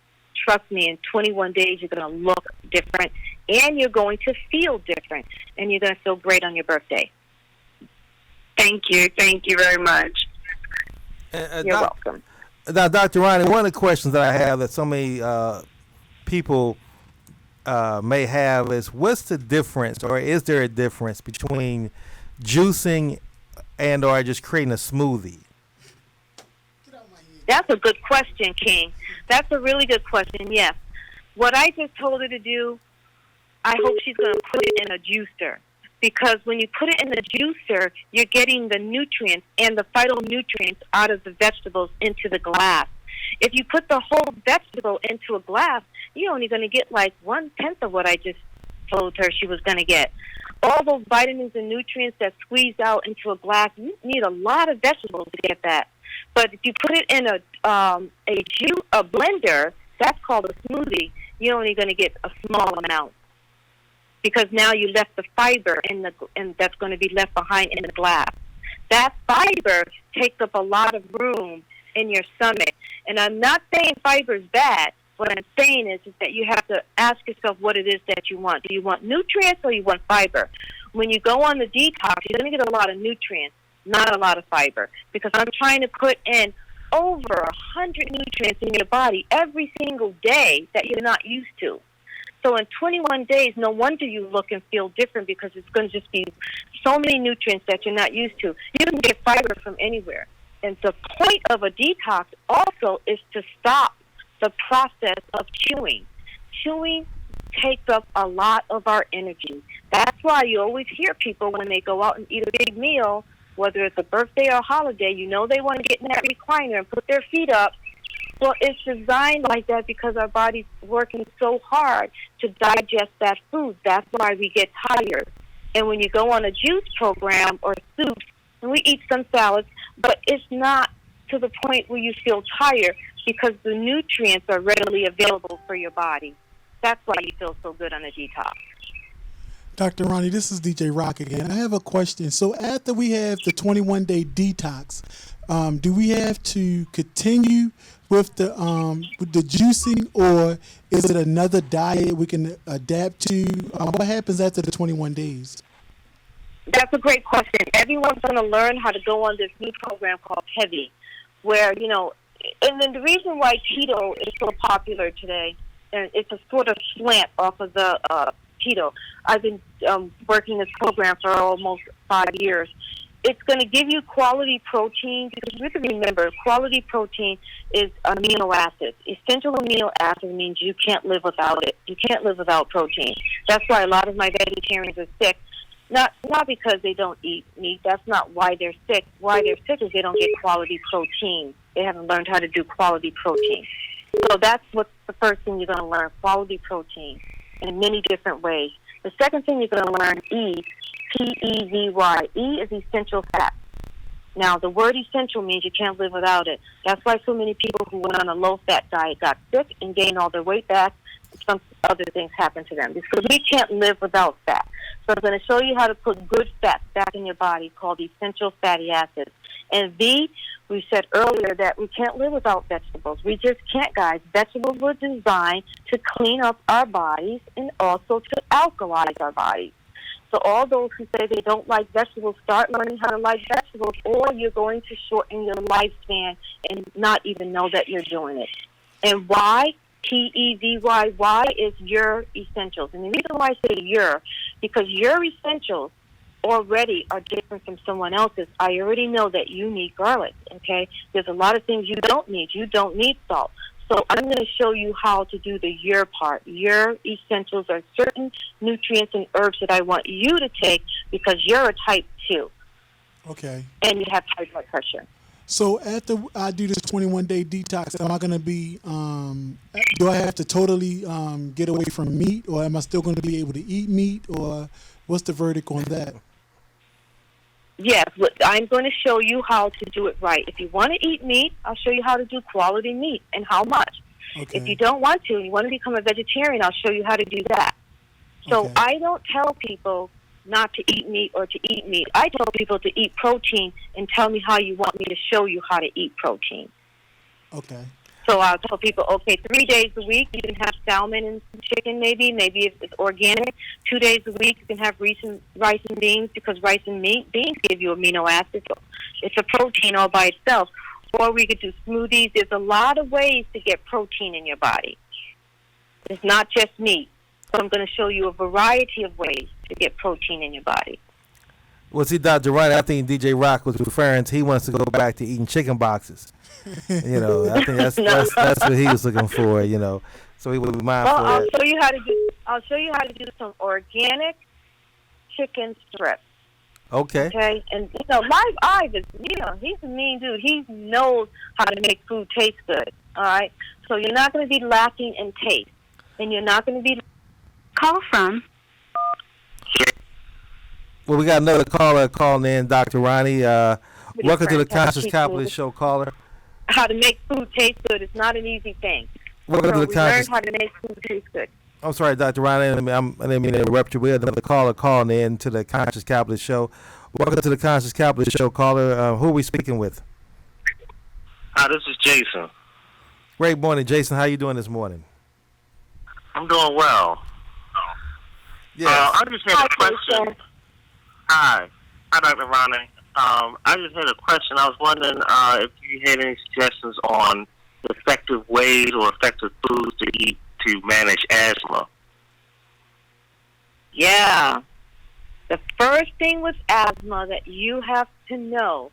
Trust me, in 21 days, you're going to look different, and you're going to feel different, and you're going to feel great on your birthday. Thank you. Thank you very much. You're welcome. Now, Dr. Ronnie, one of the questions that I have that so many people may have is, what's the difference, or is there a difference between juicing and or just creating a smoothie? That's a good question, King. That's a really good question, yes. What I just told her to do, I hope she's going to put it in a juicer. Because when you put it in the juicer, you're getting the nutrients and the phytonutrients out of the vegetables into the glass. If you put the whole vegetable into a glass, you're only going to get like 1/10 of what I just told her she was going to get. All those vitamins and nutrients that squeeze out into a glass, you need a lot of vegetables to get that. But if you put it in a blender, that's called a smoothie, you're only going to get a small amount. Because now you left the fiber and that's going to be left behind in the glass. That fiber takes up a lot of room in your stomach. And I'm not saying fiber is bad. What I'm saying is that you have to ask yourself what it is that you want. Do you want nutrients or you want fiber? When you go on the detox, you're going to get a lot of nutrients, not a lot of fiber. Because I'm trying to put in over 100 nutrients in your body every single day that you're not used to. So in 21 days, no wonder you look and feel different, because it's going to just be so many nutrients that you're not used to. You can get fiber from anywhere. And the point of a detox also is to stop the process of chewing. Chewing takes up a lot of our energy. That's why you always hear people when they go out and eat a big meal, whether it's a birthday or a holiday, you know they want to get in that recliner and put their feet up. Well, it's designed like that because our body's working so hard to digest that food. That's why we get tired. And when you go on a juice program or soups, and we eat some salads, but it's not to the point where you feel tired because the nutrients are readily available for your body. That's why you feel so good on a detox. Dr. Ronnie, this is DJ Rock again. I have a question. So after we have the 21-day detox, do we have to continue with the juicing, or is it another diet we can adapt to? What happens after the 21 days? That's a great question. Everyone's going to learn how to go on this new program called Heavy, where, you know, and then the reason why keto is so popular today, and it's a sort of slant off of the keto. I've been working this program for almost 5 years. It's going to give you quality protein, because you have to remember, quality protein is amino acids. Essential amino acid means you can't live without it. You can't live without protein. That's why a lot of my vegetarians are sick. Not because they don't eat meat. That's not why they're sick. Why they're sick is they don't get quality protein. They haven't learned how to do quality protein. So that's what's the first thing you're going to learn, quality protein, in many different ways. The second thing you're going to learn is PEZY. E is essential fat. Now, the word essential means you can't live without it. That's why so many people who went on a low-fat diet got sick and gained all their weight back. Some other things happen to them, because we can't live without fat. So I'm going to show you how to put good fats back in your body, called essential fatty acids. And V, we said earlier that we can't live without vegetables. We just can't, guys. Vegetables were designed to clean up our bodies and also to alkalize our bodies. So all those who say they don't like vegetables, start learning how to like vegetables, or you're going to shorten your lifespan and not even know that you're doing it. And why? PEZY. Why is your essentials? And the reason why I say your, because your essentials already are different from someone else's. I already know that you need garlic, okay? There's a lot of things you don't need. You don't need salt. So I'm going to show you how to do the your part. Your essentials are certain nutrients and herbs that I want you to take, because you're a type 2. Okay. And you have high blood pressure. So after I do this 21-day detox, am I going to be, do I have to totally get away from meat, or am I still going to be able to eat meat, or what's the verdict on that? Yes, I'm going to show you how to do it right. If you want to eat meat, I'll show you how to do quality meat and how much. Okay. If you don't want to, and you want to become a vegetarian, I'll show you how to do that. So Okay. I don't tell people not to eat meat or to eat meat. I tell people to eat protein and tell me how you want me to show you how to eat protein. Okay. So I'll tell people, okay, 3 days a week you can have salmon and chicken, maybe if it's organic. 2 days a week you can have rice and beans, because rice and beans give you amino acids. So it's a protein all by itself. Or we could do smoothies. There's a lot of ways to get protein in your body. It's not just meat. So I'm going to show you a variety of ways to get protein in your body. Well, see, Dr. Wright, I think DJ Rock was referring to, he wants to go back to eating chicken boxes. You know, I think that's what he was looking for, you know. So he would be mindful of that. I'll show you how to do some organic chicken strips. Okay. Okay, and you know, Live Ive is, he's a mean dude. He knows how to make food taste good. All right, so you're not going to be lacking in taste, and you're not going to be. Call from. Well, we got another caller calling in, Dr. Ronnie. Welcome to the Conscious Capitalist Show, caller. How to make food taste good is not an easy thing. Welcome to the Conscious. Learn how to make food taste good. I'm sorry, Dr. Ronnie. I didn't mean to interrupt you. We had another caller calling in to the Conscious Capitalist Show. Welcome to the Conscious Capitalist Show, caller. Who are we speaking with? Hi, this is Jason. Great morning, Jason. How you doing this morning? I'm doing well. Yeah. I just have a question. Hi, Dr. Ronnie. I just had a question. I was wondering if you had any suggestions on effective ways or effective foods to eat to manage asthma. Yeah. The first thing with asthma that you have to know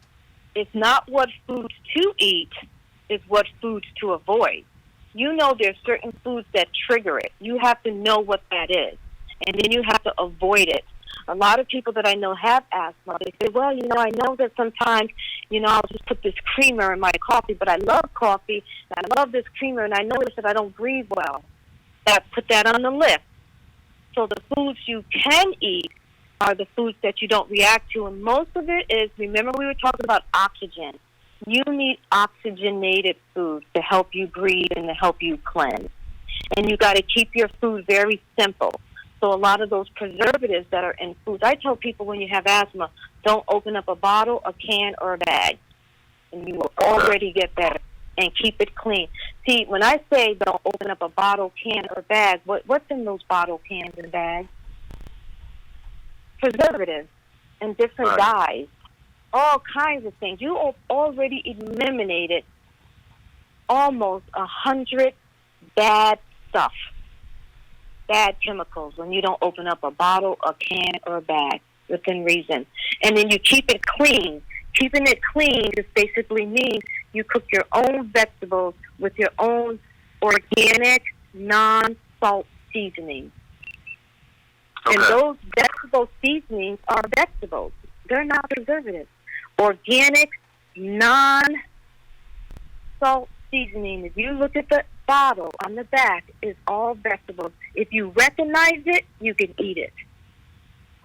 is not what foods to eat, is what foods to avoid. You know there's certain foods that trigger it. You have to know what that is, and then you have to avoid it. A lot of people that I know have asthma. They say, well, I know that sometimes, I'll just put this creamer in my coffee, but I love coffee, and I love this creamer, and I notice that I don't breathe well. Put that on the list. So the foods you can eat are the foods that you don't react to, and most of it is, remember we were talking about oxygen. You need oxygenated foods to help you breathe and to help you cleanse. And you got to keep your food very simple. So a lot of those preservatives that are in foods, I tell people when you have asthma, don't open up a bottle, a can, or a bag. And you will already get better. And keep it clean. See, when I say don't open up a bottle, can, or bag, what's in those bottle, cans, and bags? Preservatives and different dyes. All kinds of things. You have already eliminated almost 100 bad stuff, bad chemicals when you don't open up a bottle, a can, or a bag within reason. And then you keep it clean. Keeping it clean just basically means you cook your own vegetables with your own organic, non-salt seasonings. Okay. And those vegetable seasonings are vegetables. They're not preservatives. Organic, non-salt seasoning. If you look at the bottle on the back, is all vegetables. If you recognize it, you can eat it.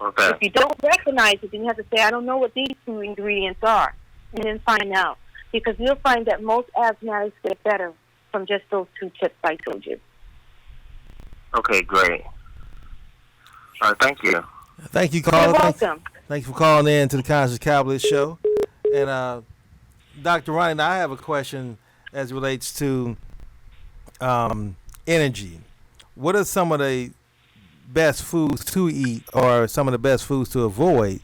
Okay. If you don't recognize it, then you have to say, I don't know what these two ingredients are, and then find out. Because you'll find that most asthmatics get better from just those 2 tips I told you. Okay, great. All right, thank you. Thank you, caller. You're welcome. Thank you for calling in to the Conscious Capitalist Show. And Dr. Ronnie, I have a question as it relates to energy. What are some of the best foods to eat or some of the best foods to avoid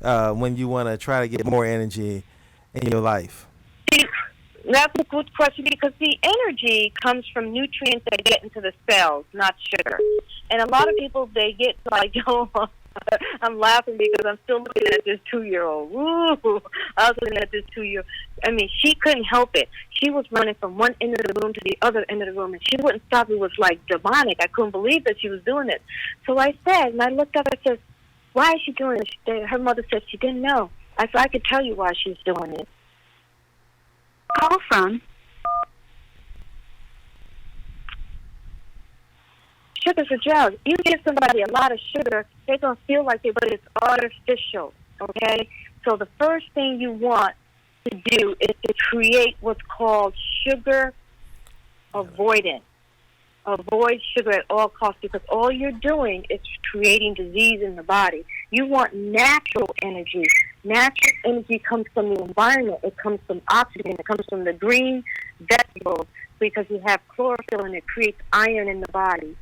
when you want to try to get more energy in your life? That's a good question because the energy comes from nutrients that get into the cells, not sugar. And a lot of people, they get like, I'm laughing because I'm still looking at this 2-year-old. Ooh, I was looking at this 2-year-old. I mean, she couldn't help it. She was running from one end of the room to the other end of the room, and she wouldn't stop. It was like demonic. I couldn't believe that she was doing it. So I said, and I looked up and I said, why is she doing this? Her mother said she didn't know. I said, I could tell you why she's doing it. Call from Sugar's a drug. You give somebody a lot of sugar, they're going to feel like it, but it's artificial, okay? So the first thing you want to do is to create what's called sugar avoidance. Avoid sugar at all costs because all you're doing is creating disease in the body. You want natural energy. Natural energy comes from the environment. It comes from oxygen. It comes from the green vegetables because you have chlorophyll and it creates iron in the body.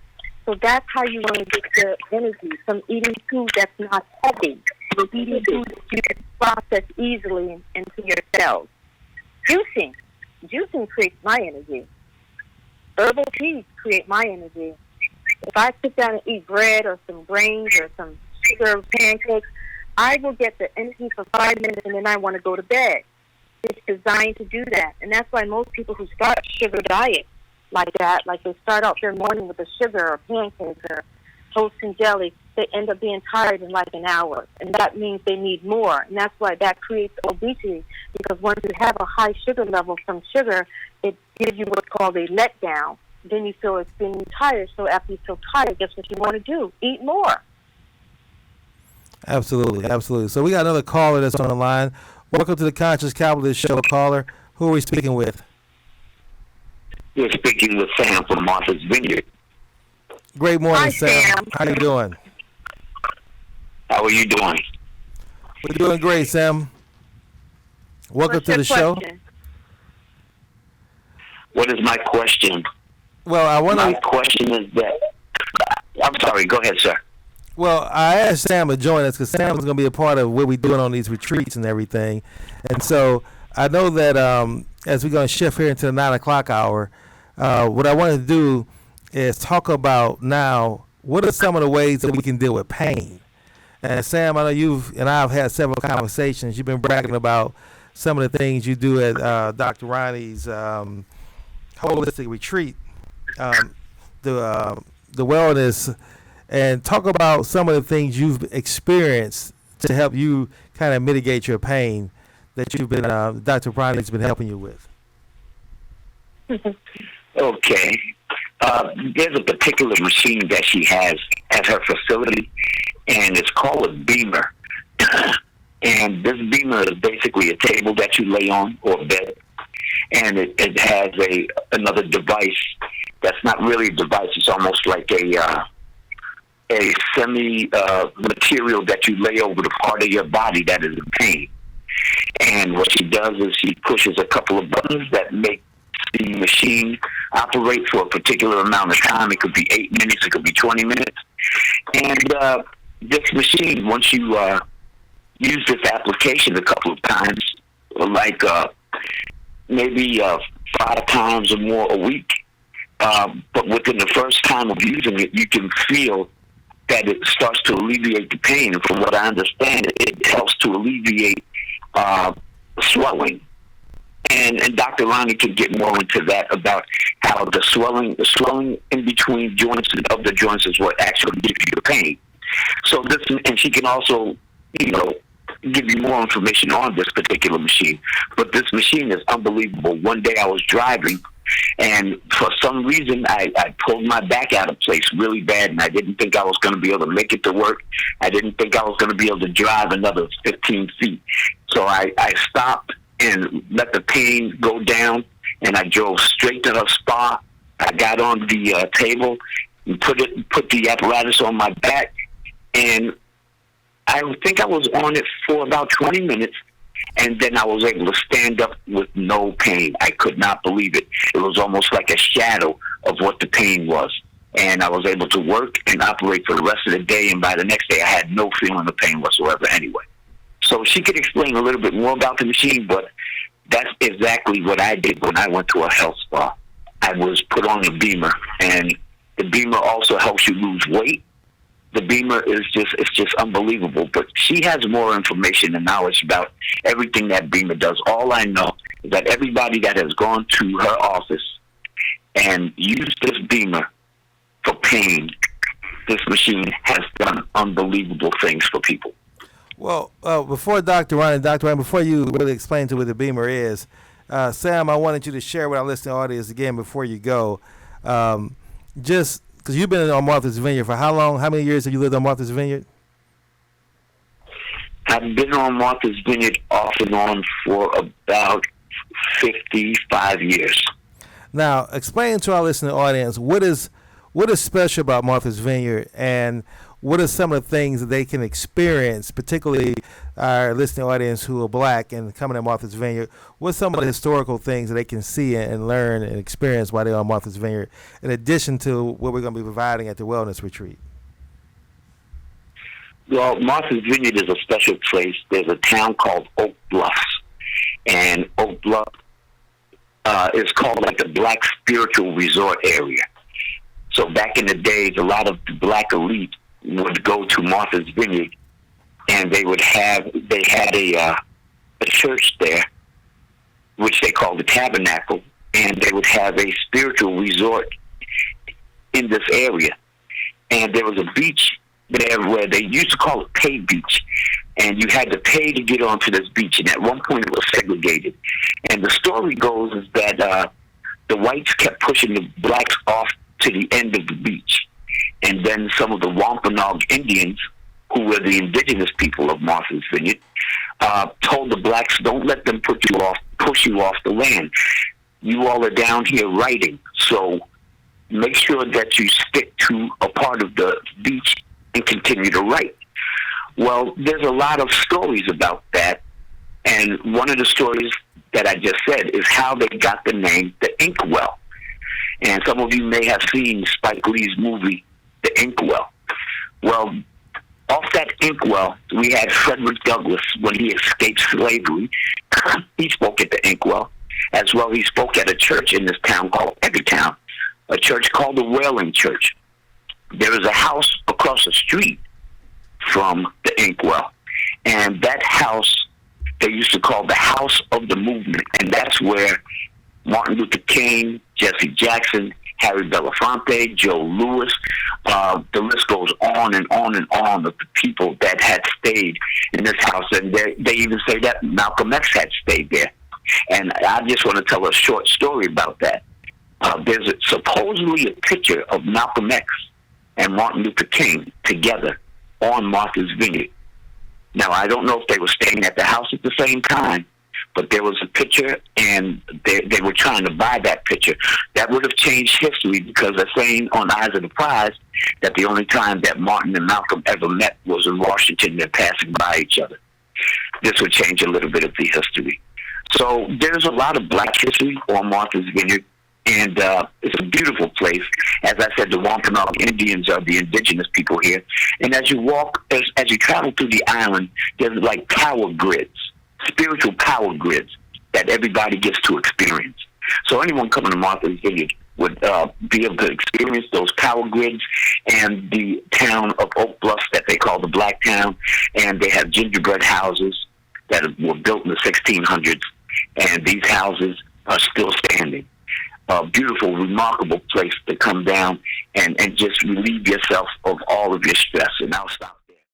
So that's how you want to get your energy, from eating food that's not heavy, eating food that you can process easily into your cells. Juicing creates my energy. Herbal teas create my energy. If I sit down and eat bread or some grains or some sugar pancakes, I will get the energy for 5 minutes and then I want to go to bed. It's designed to do that. And that's why most people who start sugar diet like that, like they start out their morning with a sugar or pancakes or toast and jelly, they end up being tired in like an hour. And that means they need more. And that's why that creates obesity, because once you have a high sugar level from sugar, it gives you what's called a letdown. Then you feel extremely tired. So after you feel tired, guess what you want to do? Eat more. Absolutely, absolutely. So we got another caller that's on the line. Welcome to the Conscious Capitalist Show, caller. Who are we speaking with? You're speaking with Sam from Martha's Vineyard. Great morning, Hi, Sam. How you doing? How are you doing? We're doing great, Sam. Welcome What's to your the show. question? What is my question? Well, I want My to. question is that... I'm sorry, go ahead, sir. Well, I asked Sam to join us because Sam is going to be a part of what we're doing on these retreats and everything. And so I know that as we're going to shift here into the 9 o'clock hour, what I want to do is talk about now what are some of the ways that we can deal with pain. And Sam, I know you've and I've had several conversations. You've been bragging about some of the things you do at Dr. Ronnie's holistic retreat, the wellness, and talk about some of the things you've experienced to help you kind of mitigate your pain that you've been Dr. Ronnie's been helping you with. Okay. There's a particular machine that she has at her facility, and it's called a Beamer. And this Beamer is basically a table that you lay on or a bed, and it has another device that's not really a device. It's almost like a semi material that you lay over the part of your body that is in pain. And what she does is she pushes a couple of buttons that make the machine operate for a particular amount of time. It could be 8 minutes, it could be 20 minutes. And this machine, once you use this application a couple of times, like maybe 5 times or more a week, but within the first time of using it, you can feel that it starts to alleviate the pain. And from what I understand, it helps to alleviate swelling. And Dr. Ronnie can get more into that about how the swelling in between joints and of the joints is what actually gives you the pain. So this, and she can also, give you more information on this particular machine. But this machine is unbelievable. One day I was driving, and for some reason I pulled my back out of place really bad, and I didn't think I was going to be able to make it to work. I didn't think I was going to be able to drive another 15 feet. So I stopped and let the pain go down, and I drove straight to her spa. I got on the table and put the apparatus on my back, and I think I was on it for about 20 minutes, and then I was able to stand up with no pain. I could not believe it. It was almost like a shadow of what the pain was. And I was able to work and operate for the rest of the day, and by the next day I had no feeling of pain whatsoever anyway. So she could explain a little bit more about the machine, but that's exactly what I did when I went to a health spa. I was put on a Beamer, and the Beamer also helps you lose weight. The Beamer is just unbelievable. But she has more information and knowledge about everything that Beamer does. All I know is that everybody that has gone to her office and used this Beamer for pain, this machine has done unbelievable things for people. Well, before Dr. Ryan, before you really explain to what the Beamer is, Sam, I wanted you to share with our listening audience again before you go, just because you've been on Martha's Vineyard for how long? How many years have you lived on Martha's Vineyard? I've been on Martha's Vineyard off and on for about 55 years. Now, explain to our listening audience what is special about Martha's Vineyard, and what are some of the things that they can experience, particularly our listening audience who are black and coming to Martha's Vineyard? What's some of the historical things that they can see and learn and experience while they're on Martha's Vineyard, in addition to what we're going to be providing at the Wellness Retreat? Well, Martha's Vineyard is a special place. There's a town called Oak Bluffs, and Oak Bluff is called like the Black Spiritual Resort Area. So back in the days, a lot of the black elite would go to Martha's Vineyard, and they had a church there, which they called the Tabernacle, and they would have a spiritual resort in this area. And there was a beach there where they used to call it Pay Beach, and you had to pay to get onto this beach, and at one point it was segregated. And the story goes is that the whites kept pushing the blacks off to the end of the beach. And then some of the Wampanoag Indians, who were the indigenous people of Martha's Vineyard, told the blacks, don't let them push you off the land. You all are down here writing, so make sure that you stick to a part of the beach and continue to write. Well, there's a lot of stories about that, and one of the stories that I just said is how they got the name the Inkwell. And some of you may have seen Spike Lee's movie, The Inkwell. Well, off that inkwell, we had Frederick Douglass when he escaped slavery. He spoke at the inkwell. As well, he spoke at a church in this town called Eggertown, a church called the Wailing Church. There is a house across the street from the inkwell, and that house they used to call the House of the Movement, and that's where Martin Luther King, Jesse Jackson, Harry Belafonte, Joe Louis, the list goes on and on and on of the people that had stayed in this house, and they even say that Malcolm X had stayed there. And I just want to tell a short story about that. There's supposedly a picture of Malcolm X and Martin Luther King together on Martha's Vineyard. Now, I don't know if they were staying at the house at the same time, but there was a picture, and they were trying to buy that picture. That would have changed history, because they're saying on Eyes of the Prize that the only time that Martin and Malcolm ever met was in Washington. They're passing by each other. This would change a little bit of the history. So there's a lot of black history on Martha's Vineyard, and it's a beautiful place. As I said, the Wampanoag Indians are the indigenous people here. And as you walk, as you travel through the island, there's like power grids, spiritual power grids that everybody gets to experience. So anyone coming to Martha's Vineyard would be able to experience those power grids, and the town of Oak Bluffs that they call the Black Town, and they have gingerbread houses that were built in the 1600s, and these houses are still standing. A beautiful, remarkable place to come down and just relieve yourself of all of your stress. And I'll stop.